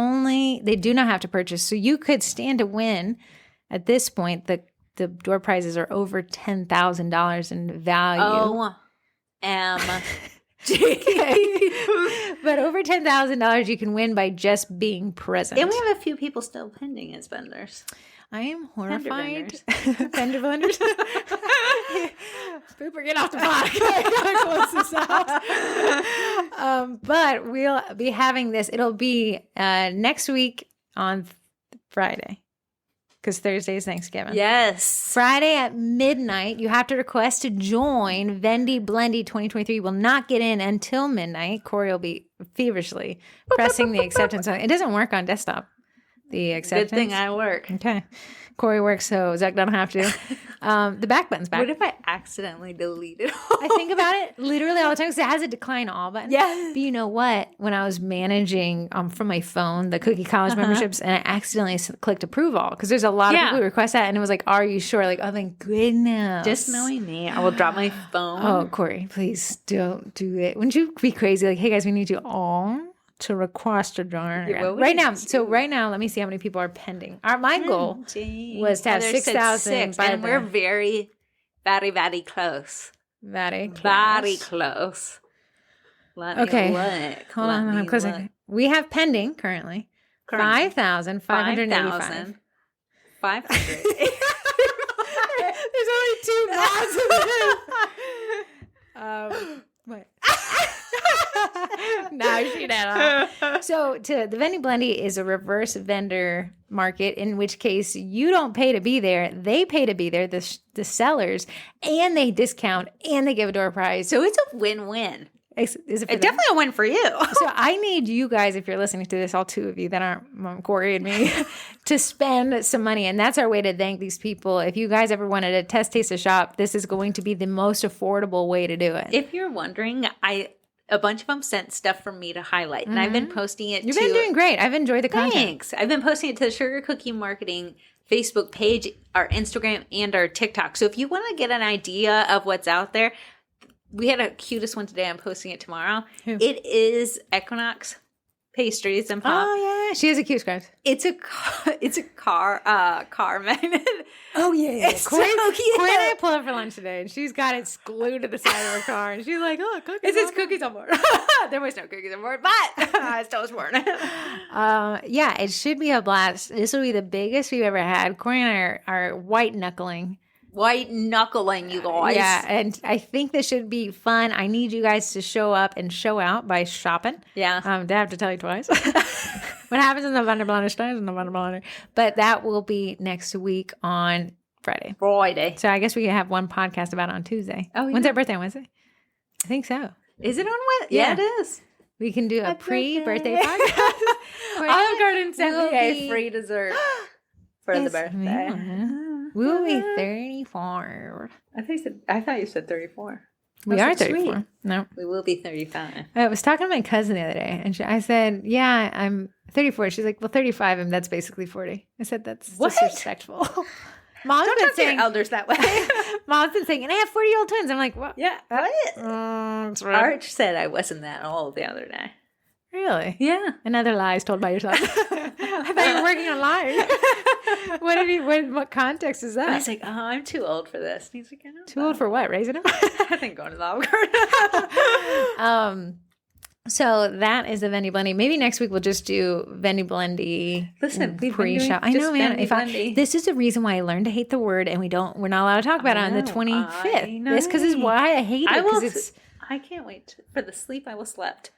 they do not have to purchase. So you could stand to win at this point. The door prizes are over $10,000 in value. But over $10,000 you can win by just being present. And we have a few people still pending as vendors. I am horrified. Fender vendors. Pooper, get off the pot. But we'll be having this. It'll be next week on Friday. Because Thursday is Thanksgiving. Yes. Friday at midnight, you have to request to join. Vendy Blendy 2023 will not get in until midnight. Corey will be feverishly pressing the acceptance. It doesn't work on desktop, the acceptance. Good thing I work. Okay. Corey works, so Zach doesn't have to. The back button's back. What if I accidentally delete it all? I think about it literally all the time because it has a decline all button. Yeah. But you know what? When I was managing from my phone the Cookie College memberships, and I accidentally clicked approve all because there's a lot of people who request that, and it was like, "Are you sure?" Like, oh my goodness. Just knowing me, I will drop my phone. Oh, Corey, please don't do it. Wouldn't you be crazy? Like, hey guys, we need you all to request a join right now. So right now, let me see how many people are pending. My goal was to have 6,000. And we're very Very, very close. Very close. Very close. Okay. Hold on. I'm closing. We have pending currently 5,585. 500. There's only 2 mods. What? No, she didn't. So the Vendy Blendy is a reverse vendor market, in which case you don't pay to be there. They pay to be there, the sellers, and they discount and they give a door prize. So it's a win-win. Is it It's definitely a win for you. So I need you guys, if you're listening to this, all 2 of you that aren't Mom Corrie and me, to spend some money. And that's our way to thank these people. If you guys ever wanted to test, taste, a shop, this is going to be the most affordable way to do it. If you're wondering, a bunch of them sent stuff for me to highlight. And I've been posting it You've been doing great. I've enjoyed the content. Thanks. I've been posting it to the Sugar Cookie Marketing Facebook page, our Instagram, and our TikTok. So if you want to get an idea of what's out there, we had a cutest one today. I'm posting it tomorrow. Who? It is Equinox Pastries and Pop. Oh, yeah. She has a cute scarf. It's a car magnet. Oh, yeah. It's so cute. Corrie and I pulled up for lunch today, and she's got it glued to the side of her car. And she's like, oh, cookies. It says cookies on board. There was no cookies on board, but I still was born. Yeah, it should be a blast. This will be the biggest we've ever had. Corrie and I are white knuckling. White knuckling, you guys. Yeah, and I think this should be fun. I need you guys to show up and show out by shopping. Yeah. Did I have to tell you twice? What happens in the Vanderblender stays in the Vanderblender. But that will be next week on Friday. So I guess we can have one podcast about it on Tuesday. Oh, yeah. When's our birthday on Wednesday? I think so. Is it on Wednesday? Yeah, it is. We can do a pre-birthday podcast. Olive Garden sent me a free dessert for the birthday. Yeah. We will be 34. I thought you said 34. We are 34. Sweet. No. We will be 35. I was talking to my cousin the other day, and I said, yeah, I'm 34. She's like, well, 35, and that's basically 40. I said, that's disrespectful. Mom's Don't been talk to your elders that way. Mom's been saying, and I have 40-year-old twins. I'm like, what? Yeah. What? Arch said I wasn't that old the other day. Really? Yeah. Another lies told by yourself. I thought you were working on lies. What context is that? I was like, oh, I'm too old for this. And he's like, I don't Too know. old for what? Raising them? I think going to the Olive Garden. So that is the Vendy Blendy. Maybe next week we'll just do Vendy Blendy. Listen, pre-show. I know, man. This is the reason why I learned to hate the word, and we're not allowed to talk about it on the 25th. This because is why I hate it. I can't wait for the sleep I will slept.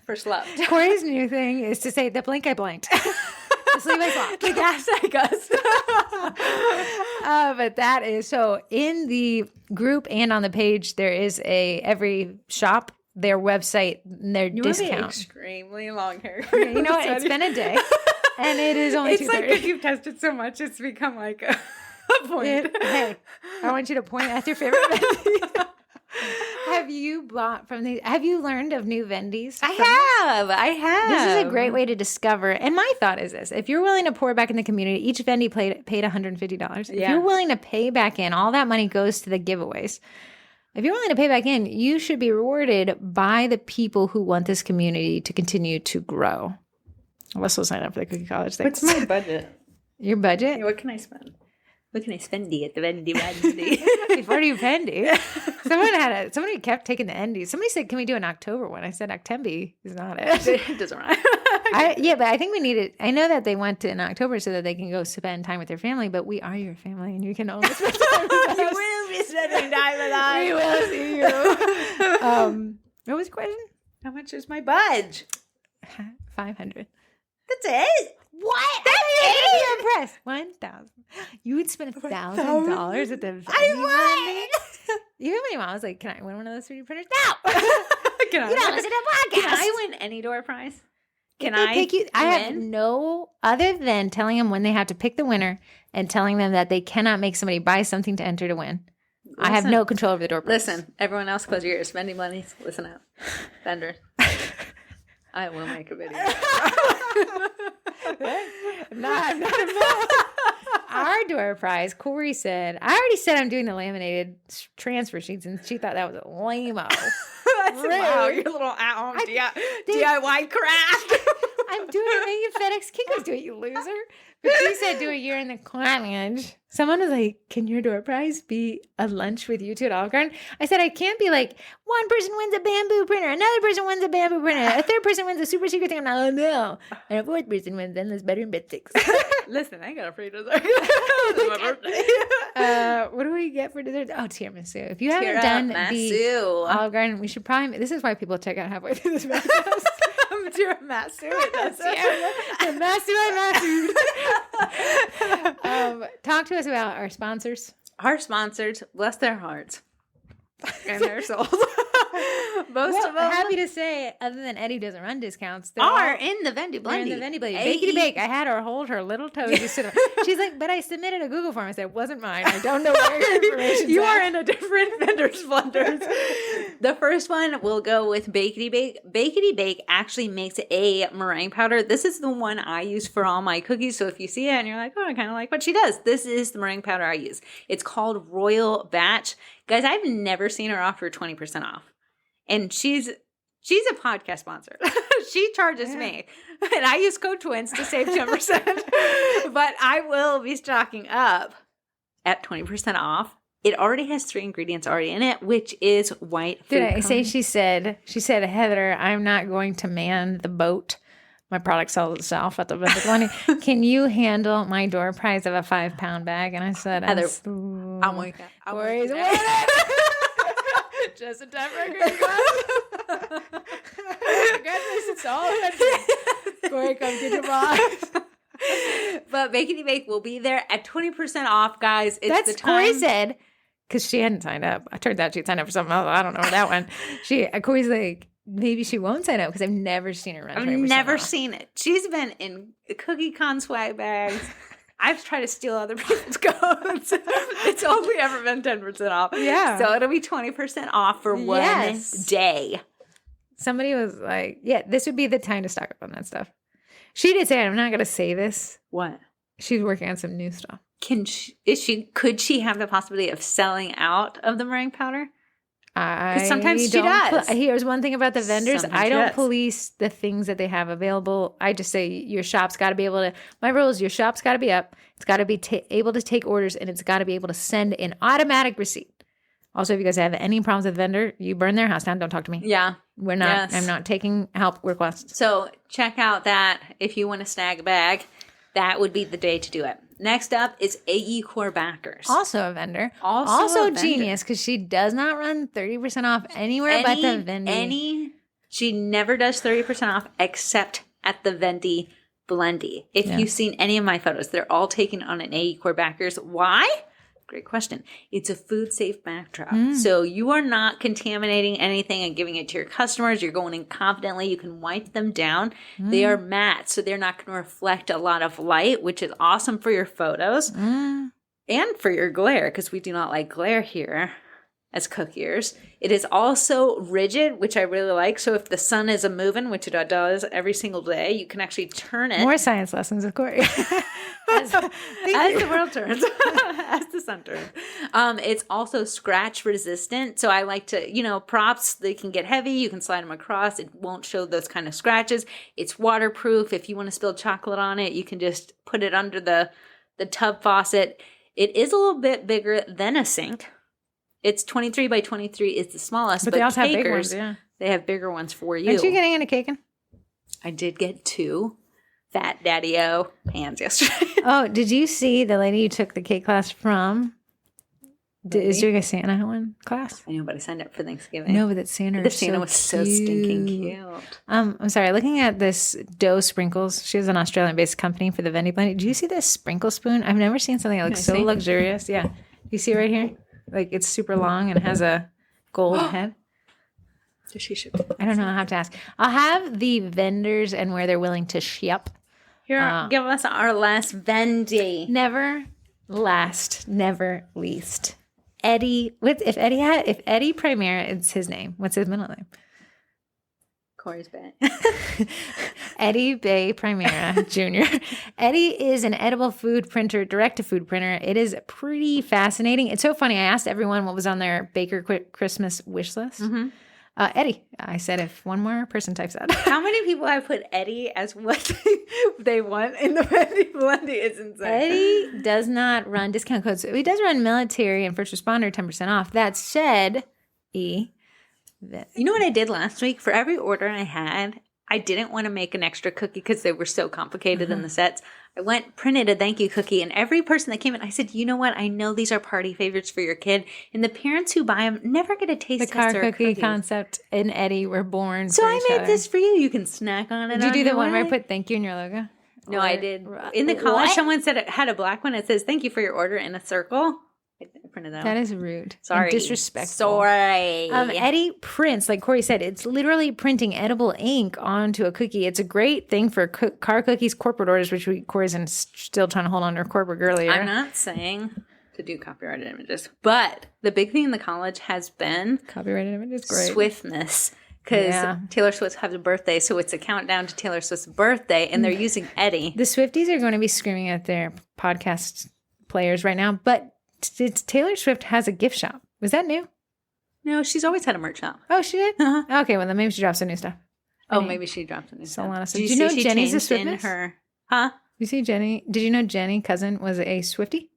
For slept. Corey's new thing is to say the blink I blinked. The sleep I slept. The gas I guessed. But that is so in the group and on the page there is every shop, their website, their discount. Extremely long hair. You know what? It's been a day, and it is only 2:30. It's like because you've tested so much, it's become like a point. Hey, I want you to point at your favorite Vendy. Have you learned of new Vendys? I have. This is a great way to discover. And my thought is this: if you're willing to pour back in the community, each Vendy paid $150. If you're willing to pay back in, all that money goes to the giveaways. If you're willing to pay back in, you should be rewarded by the people who want this community to continue to grow. I'll also sign up for the Cookie College thing. What's my budget? Your budget? Yeah, what can I spend? What can I spendy at the Vendy Wendy? Before you Vendy. Somebody kept taking the endies. Somebody said, can we do an October one? I said, Octembi is not it. It doesn't rhyme. But I think we need it. I know that they went to in October so that they can go spend time with their family, but we are your family and you can only spend time with us. You will be spending time with us. We will see you. What was the question? How much is my budge? 500. That's it? What? That's it? You're impressed. 1,000. You would spend $1,000 at the Vendy. I would. Even when I was like, can I win one of those 3D printers? No. Can I? You don't listen to podcasts. Can I win any door prize? Can I pick you? I have no other than telling them when they have to pick the winner and telling them that they cannot make somebody buy something to enter to win. Listen, I have no control over the door prize. Listen, everyone else, close your ears. Spending money. Listen out, vendors. I will make a video. not our door prize. Corrie said, I already said I'm doing the laminated transfer sheets, and she thought that was lame-o. That's wow, your little at-home DIY craft. I'm doing it. FedEx Kinko's do it, you loser. But she said do it. You're in the college. Someone was like, can your door prize be a lunch with you two at Olive Garden? I said, I can't be like, one person wins a bamboo printer, another person wins a bamboo printer, a third person wins a super secret thing. I'm like, oh no. And a fourth person wins endless bedroom breadsticks. Listen, I got a free dessert. It's my birthday. What do we get for dessert? Oh, tiramisu. If you haven't done the Olive Garden, we should probably, this is why people check out halfway through this podcast. Tiramisu. It does. Talk to us about our sponsors. Our sponsors, bless their hearts and their souls. Most of them, happy to say, other than Eddie doesn't run discounts, are in the Vendy Blendy. In the Vendy Blendy. Bakety Bake. I had her hold her little toes. She's like, but I submitted a Google form. I said, it wasn't mine. I don't know where your information's You at. are in a different vendor's blenders. The first one will go with Bakety Bake. Bakety Bake actually makes a meringue powder. This is the one I use for all my cookies. So if you see it and you're like, oh, I kind of like what she does, this is the meringue powder I use. It's called Royal Batch. Guys, I've never seen her offer 20% off. And she's a podcast sponsor. She charges me. And I use code TWINS to save 10%. But I will be stocking up at 20% off. It already has 3 ingredients already in it, which is white food. Did I say she said, Heather, I'm not going to man the boat. My product sells itself at the Vendy Blendy. Can you handle my door prize of a 5-pound bag? And I said, Heather, I'm with that. Corey's just in time for a great Congratulations to all of it. Corey, come get your box. But Bakety Bake will be there at 20% off, guys. It's That's the time. Corey said, because she hadn't signed up. I turned out she'd signed up for something else. I don't know that one. Corey's like, maybe she won't sign up because I've never seen her run. I've never seen it. She's been in Cookie Con swag bags. I've tried to steal other people's codes. It's only ever been 10% off. Yeah. So it'll be 20% off for one day. Somebody was like, yeah, this would be the time to stock up on that stuff. She did say, I'm not going to say this. What? She's working on some new stuff. Could she have the possibility of selling out of the meringue powder? Because sometimes she does. Here's one thing about the vendors. Sometimes I don't police the things that they have available. I just say your shop's got to be able to, my rule is your shop's got to be up. It's got to be able to take orders, and it's got to be able to send an automatic receipt. Also, if you guys have any problems with the vendor, you burn their house down. Don't talk to me. Yeah. We're not, I'm not taking help requests. So check out that if you want to snag a bag. That would be the day to do it. Next up is yeeeear backers. Also a vendor. Also genius because she does not run 30% off anywhere but the Vendy. She never does 30% off except at the Vendy Blendy. If you've seen any of my photos, they're all taken on an yeeeear backers. Why? Great question. It's a food safe backdrop. So you are not contaminating anything and giving it to your customers. You're going in confidently. You can wipe them down. They are matte, so they're not going to reflect a lot of light, which is awesome for your photos and for your glare, because we do not like glare here as cookiers. It is also rigid, which I really like. So if the sun is a-moving, which it does every single day, you can actually turn it. More science lessons, of course. as the world turns, as the sun turns. It's also scratch resistant. So I like to, props, they can get heavy. You can slide them across. It won't show those kind of scratches. It's waterproof. If you want to spill chocolate on it, you can just put it under the tub faucet. It is a little bit bigger than a sink. It's 23 by 23 is the smallest. But they also have big ones, yeah. They have bigger ones for you. Aren't you getting into caking? I did get 2 Fat Daddy-O pans yesterday. Oh, did you see the lady you took the cake class from? Is doing a Santa one class? I know, but I signed up for Thanksgiving. No, but that Santa was so stinking cute. I'm sorry. Looking at this dough sprinkles, she has an Australian-based company for the Vendy Blendy. Do you see this sprinkle spoon? I've never seen something that looks so luxurious. Yeah. You see right here? Like, it's super long and has a gold head. I don't know. I'll have to ask. I'll have the vendors and where they're willing to ship. Here, give us our last Vendy. Never last, never least. Eddie. If Eddie Primera, it's his name. What's his middle name? Corey's Bay. Eddie Bay Primera Jr. Eddie is an edible food printer, direct-to-food printer. It is pretty fascinating. It's so funny. I asked everyone what was on their Baker Christmas wish list. Eddie. I said if one more person types that. How many people have put Eddie as what they want in the Fendi Blendie? It's insane. Eddie does not run discount codes. He does run military and first responder 10% off. That said, you know what I did last week? For every order I had, I didn't want to make an extra cookie because they were so complicated in the sets. I printed a thank you cookie, and every person that came in, I said, you know what? I know these are party favorites for your kid, and the parents who buy them never get a taste the car cookie concept and Eddie were born. So I made this for you. You can snack on it. Did you do the one where I put thank you in your logo? No, I did. In the college, someone said it had a black one. It says thank you for your order in a circle. I printed that. That is rude. Sorry. And disrespectful. Sorry. Eddie prints, like Corrie said, it's literally printing edible ink onto a cookie. It's a great thing for car cookies corporate orders, which Corrie's still trying to hold on to her corporate girlier. I'm not saying to do copyrighted images, but the big thing in the college has been copyrighted images. Great. Swiftness. Because Taylor Swift has a birthday, so it's a countdown to Taylor Swift's birthday, and they're using Eddie. The Swifties are going to be screaming at their podcast players right now, but Taylor Swift has a gift shop. Was that new? No, she's always had a merch shop. Oh, she did? Uh-huh. Okay, well, then maybe she dropped some new stuff. Maybe she dropped some new stuff. Did you know Jenny's a Swiftness? Huh? You see Jenny? Did you know Jenny, cousin, was a Swiftie?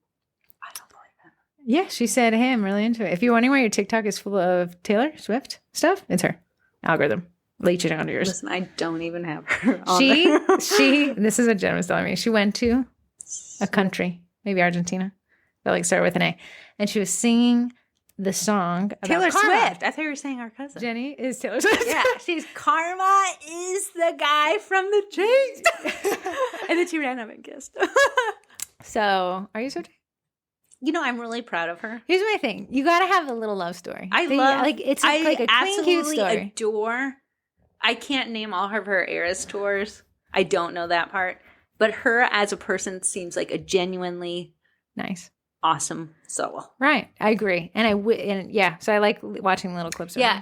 I don't believe that. Yeah, she said, hey, I'm really into it. If you're wondering why your TikTok is full of Taylor Swift stuff, it's her. Algorithm. Leeching onto yours. Listen, I don't even have her on there. This is what Jen was telling me. She went to a country, maybe Argentina, that like started with an A. And she was singing the song about Taylor Karma. Swift. I thought you were saying our cousin. Jenny is Taylor Swift. Yeah, she's Karma is the guy from the Chase. And then she ran up and kissed. So, are you Swiftie? You know, I'm really proud of her. Here's my thing. You got to have a little love story. I clean, cute story. Adore. I can't name all of her Eras tours. I don't know that part. But her as a person seems like a genuinely nice, awesome soul. Right. I agree. And so I like watching little clips of her.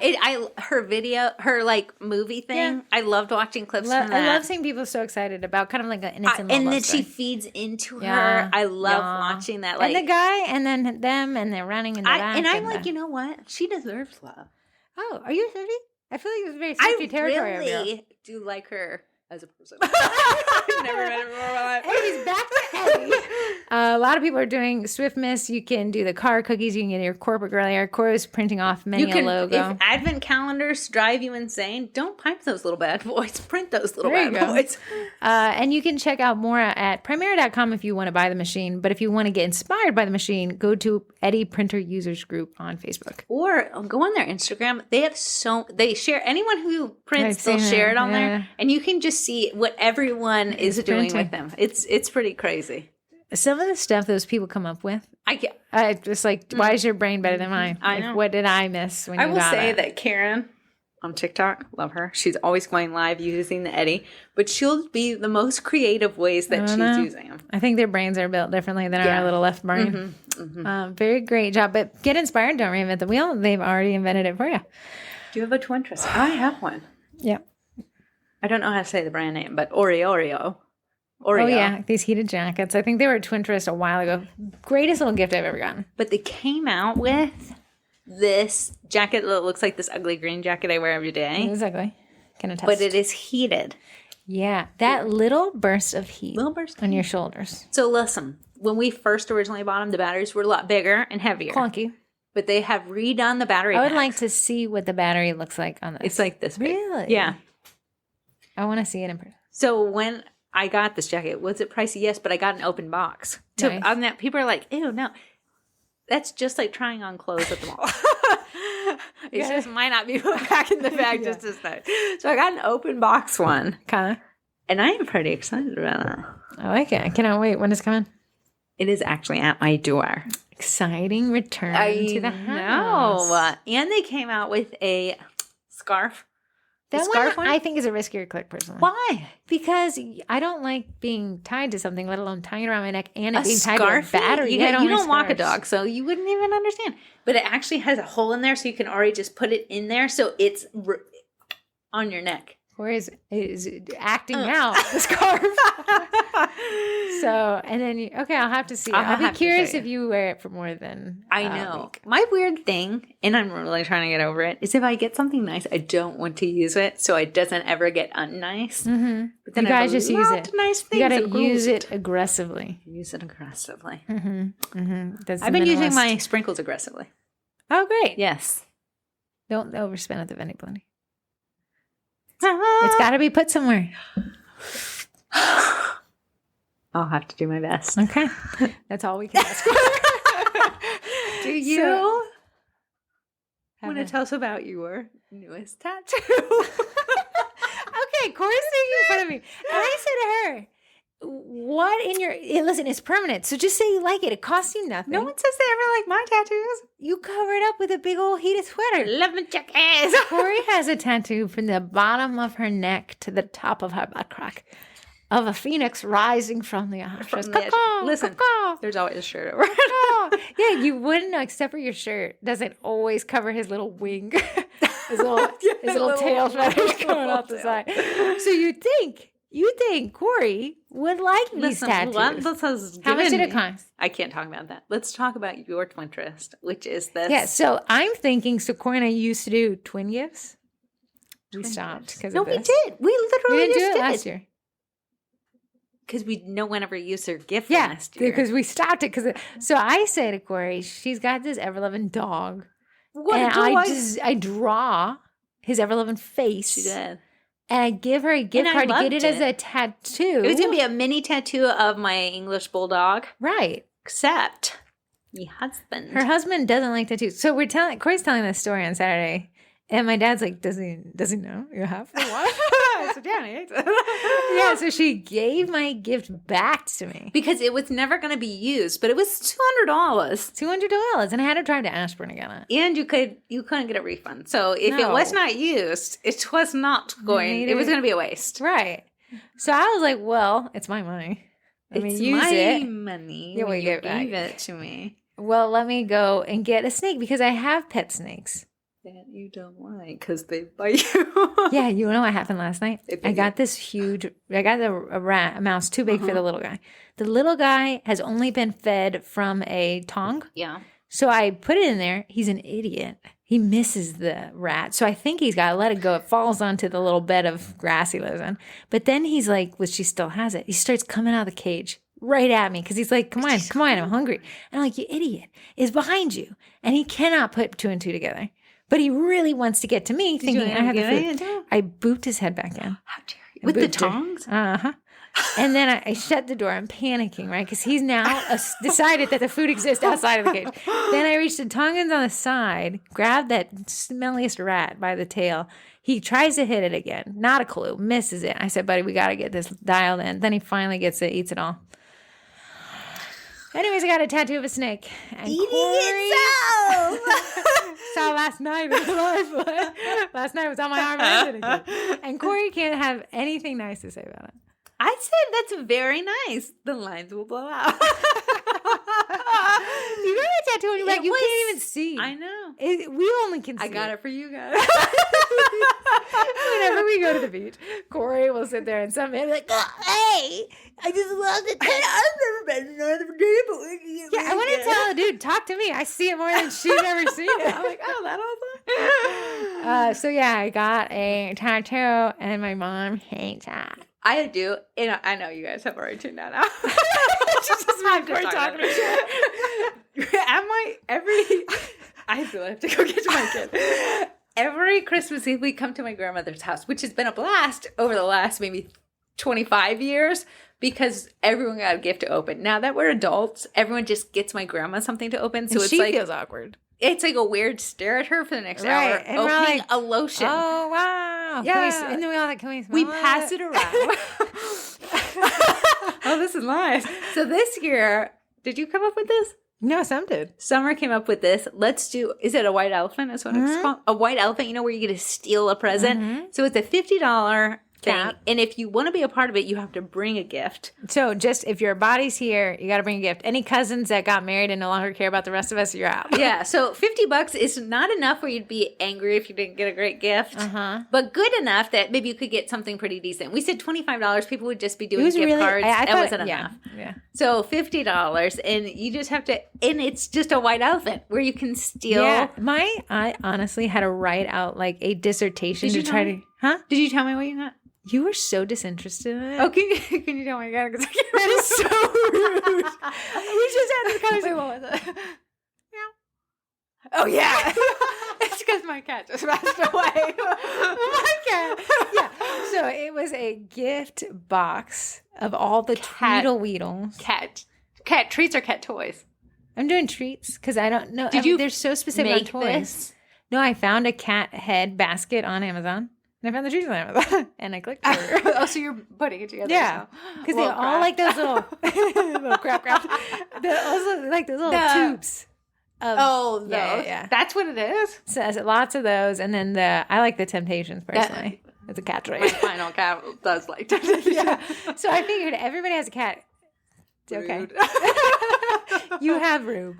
Her like movie thing. Yeah. I loved watching clips from that. I love seeing people so excited about kind of like an innocent and then story. she feeds into her. I love watching that. Like, and the guy and then them and they're running in the back. And I'm like, you know what? She deserves love. Oh, are you Swiftie? I feel like it was very Swiftie territory. I really do like her as a person. Never met her before in my life. Anyways, back to Eddie. A lot of people are doing Swiftmas. You can do the car cookies. You can get your corporate girl. Corey's printing off many a logo. If advent calendars drive you insane, don't pipe those little bad boys. Print those little bad boys. And you can check out more at Primera.com if you want to buy the machine. But if you want to get inspired by the machine, go to Eddie Printer Users Group on Facebook. Or go on their Instagram. They share, anyone who prints, they'll share it on there. And you can just see what everyone is doing with them. It's pretty crazy. Some of the stuff those people come up with, I just like, why is your brain better than mine? I know. What did I miss when you got it? I will say that Karen on TikTok, love her. She's always going live using the Eddie, but she'll be the most creative ways that she's using them. I think their brains are built differently than our little left brain. Very great job. But get inspired. Don't reinvent the wheel. They've already invented it for you. Do you have a twin twist? I have one. Yeah. I don't know how to say the brand name, but Oreo. Oh, yeah. These heated jackets. I think they were twin twist a while ago. Greatest little gift I've ever gotten. But they came out with this jacket that looks like this ugly green jacket I wear every day. It is ugly. Can attest. But it is heated. Yeah. That little burst of heat on your shoulders. So listen, when we first originally bought them, the batteries were a lot bigger and heavier. Clunky. But they have redone the battery I would packs. like to see what the battery looks like on this. It's like this big. Really? Yeah. I want to see it in person. So when I got this jacket, was it pricey? Yes, but I got an open box. Nice. On that, people are like, ew, no. That's just like trying on clothes at the mall. It just might not be put back in the bag just as nice. So I got an open box one. Kind of. And I am pretty excited about it. I like it. I cannot wait. When is it coming? It is actually at my door. Exciting return to the house. And they came out with a scarf. That one I think is a riskier click personally. Why? Because I don't like being tied to something, let alone tying it around my neck and it being tied to a battery. You don't walk a dog, so you wouldn't even understand. But it actually has a hole in there, so you can already just put it in there, so it's on your neck. Corey is acting out the scarf. So, and then, I'll have to see. I'll be curious if you wear it for more than I know. Week. My weird thing, and I'm really trying to get over it, is if I get something nice, I don't want to use it so it doesn't ever get unnice. Mm-hmm. But then you guys just use it. Nice things you got to use it aggressively. Use it aggressively. Mm-hmm. Mm-hmm. I've been using my sprinkles aggressively. Oh, great. Yes. Don't overspend at the vending plenty. It's got to be put somewhere. I'll have to do my best. Okay. That's all we can ask for. Do you want to tell us about your newest tattoo? Okay, Corey's making fun of me. And I said to her, what in your... Listen, it's permanent, so just say you like it. It costs you nothing. No one says they ever like my tattoos. You cover it up with a big old heated sweater. Love my jacket. Corrie has a tattoo from the bottom of her neck to the top of her butt crack of a phoenix rising from the ashes. Listen, there's always a shirt over it. Yeah, you wouldn't know, except for your shirt doesn't always cover his little wing. his little tail feathers coming off the side. So you think Corrie would like these tattoos. How much did it cost? I can't talk about that. Let's talk about your twinterest, which is this. Yeah, so I'm thinking, Corrie and I used to do twin gifts. We stopped because of this. No, we did. We literally didn't do it last year. Because no one ever used their gift last year. Because we stopped it. So I say to Corrie, she's got this ever-loving dog. And I draw his ever-loving face. She did. And I give her a gift card to get it as a tattoo. It was going to be a mini tattoo of my English bulldog. Right. Except my husband. Her husband doesn't like tattoos. So Corey's telling this story on Saturday. And my dad's like, does he know you have one? I said, yeah, he hates it. Yeah, so she gave my gift back to me. Because it was never going to be used, but it was $200. $200. And I had to drive to Ashburn to get it. And you couldn't get a refund. So if it was not used, it was not going, it was going to be a waste. Right. So I was like, well, it's my money. Use my money. Yeah, we gave it to me. Well, let me go and get a snake because I have pet snakes. That you don't like because they bite you. Yeah, you know what happened last night? I got a mouse too big for the little guy. The little guy has only been fed from a tong. Yeah. So I put it in there. He's an idiot. He misses the rat. So I think he's got to let it go. It falls onto the little bed of grass he lives on. But then he's like, she still has it. He starts coming out of the cage right at me because he's like, come on, I'm hungry. And I'm like, you idiot, is behind you. And he cannot put two and two together. But he really wants to get to me, thinking I have the food. I booped his head back in. How dare you? With the tongs? Uh-huh. And then I shut the door. I'm panicking, right? Because he's now decided that the food exists outside of the cage. Then I reached the tongans on the side, grabbed that smelliest rat by the tail. He tries to hit it again. Not a clue. Misses it. I said, buddy, we got to get this dialed in. Then he finally gets it, eats it all. Anyways, I got a tattoo of a snake. And eating itself! Saw last night. Last night was on my arm. And Corrie can't have anything nice to say about it. I said that's very nice. The lines will blow out. You got a tattoo on your back. You can't even see. I know. We only can see. I got it for you guys. Whenever we go to the beach, Corrie will sit there and some man will be like, hey, I just love it. I've never been to Northern Virginia. Yeah, I want to tell the dude, talk to me. I see it more than she's ever seen it. I'm like, oh, that also. So yeah, I got a tattoo, and my mom hates that. I do, and I know you guys have already tuned that out. Just we're talking I still have to go get to my kid. Every Christmas Eve, we come to my grandmother's house, which has been a blast over the last maybe 25 years because everyone got a gift to open. Now that we're adults, everyone just gets my grandma something to open. So and she feels awkward. It's like a weird stare at her for the next hour. And opening a lotion. Oh, wow. Yeah. And then we all like, can we smell We pass it around. Oh, this is nice. So this year, did you come up with this? No, some did. Summer came up with this. Is it a white elephant? That's what it's called. A white elephant, where you get to steal a present. Mm-hmm. So it's a $50 thing. Cap. And if you want to be a part of it, you have to bring a gift. So just if your body's here, you got to bring a gift. Any cousins that got married and no longer care about the rest of us, you're out. Yeah, so $50 is not enough where you'd be angry if you didn't get a great gift, but good enough that maybe you could get something pretty decent. We said $25, people would just be doing gift cards. That wasn't enough. Yeah. So $50, and you just have to, and it's just a white elephant where you can steal. Yeah, I honestly had to write out like a dissertation to try to. Huh? Did you tell me what you got? You were so disinterested in it. Oh, can you tell me? That is so rude. We just had this conversation. Wait, what was it? Oh, yeah. It's because my cat just passed away. My cat. Yeah. So it was a gift box of all the Tweedleweedles. Cat treats or cat toys? I'm doing treats because I don't know. They're so specific on toys. This? No, I found a cat head basket on Amazon. And I found the treats on Amazon. And I clicked order. Oh, so you're putting it together. Yeah. Because they all like those little little crap. Also like those little tubes. Those. Yeah. That's what it is? So it has lots of those. And then I like the Temptations personally. It's a cat toy. My final cat does like Temptations. Yeah. So I figured everybody has a cat. Okay. You have Rube.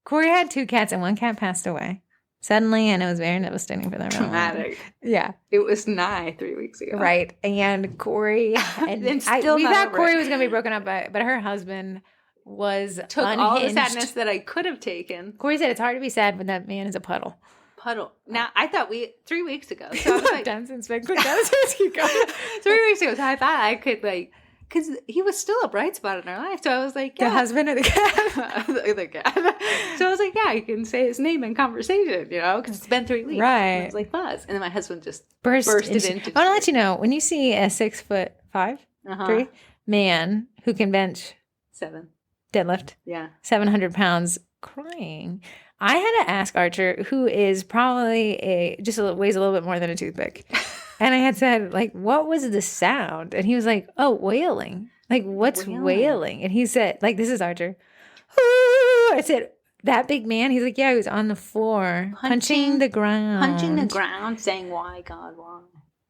Corrie had 2 cats and 1 cat passed away. Suddenly, and it was very devastating for them. Traumatic. Yeah. It was nigh 3 weeks ago. Right. And Corrie, and we thought Corrie was going to be broken up, but her husband took unhinged. All the sadness that I could have taken. Corrie said it's hard to be sad when that man is a puddle. Now, I thought 3 weeks ago. So I was like, 3 weeks ago. So I thought I could because he was still a bright spot in our life. So I was like, yeah. The husband or the cat? The cat. So I was like, yeah, you can say his name in conversation, because it's been 3 weeks. Right. And I was like, buzz. And then my husband just bursted into I want to let you know, when you see a 6'5" 3" man who can bench 7 deadlift 700 pounds crying, I had to ask Archer, who is probably weighs a little bit more than a toothpick. And I had said, what was the sound? And he was like, oh, wailing. What's wailing? And he said, this is Archer. Ooh. I said, that big man? He's like, yeah, he was on the floor, punching the ground. Punching the ground, saying, why, God, why?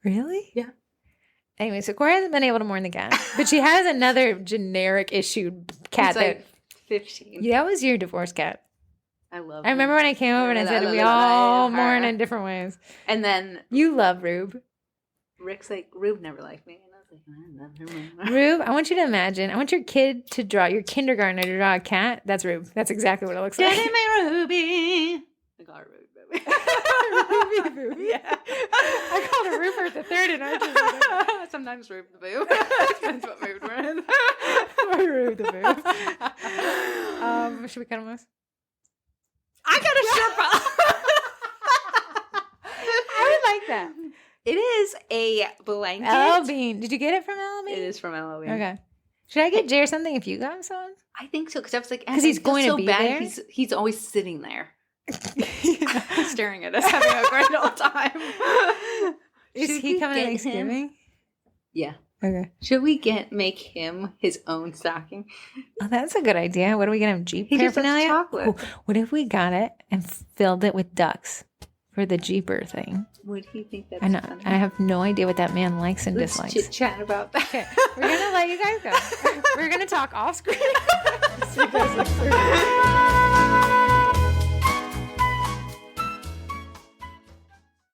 Really? Yeah. Anyway, so Corrie hasn't been able to mourn the cat. But she has another generic issued cat. It's 15. Yeah, that was your divorce cat. I love I remember when I came over and I said, we all mourn in different ways. And then you love Rube. Rick's like, Rube never liked me. And I was like, I love him. Rube, I want you to imagine, I want your kindergartner to draw a cat. That's Rube. That's exactly what it looks like. Daddy, my Ruby. I call her Rube, baby. Ruby. Yeah. I called her Rupert the third in Archer. Sometimes Rube the boob. Depends what mood we're in. Or Rube the boob. Should we cut him loose? I got a Sherpa. I would like that. It is a blanket. LL Bean. Did you get it from LL Bean? It is from LL Bean. Okay. Should I get Jay or something if you got him some? I think so, because I was like, because he's going to be there. He's always sitting there, staring at us, having a great old time. Is he coming to Thanksgiving? Yeah. Okay. Should we make him his own stocking? Oh, that's a good idea. What do we get him? Jeep he paraphernalia? Just loves chocolate. Ooh, what if we got it and filled it with ducks for the Jeeper thing? Would he think that's funny? I have no idea what that man likes and Let's dislikes. Chit chat about that. Okay, we're gonna let you guys go. We're gonna talk off screen. See you guys next week.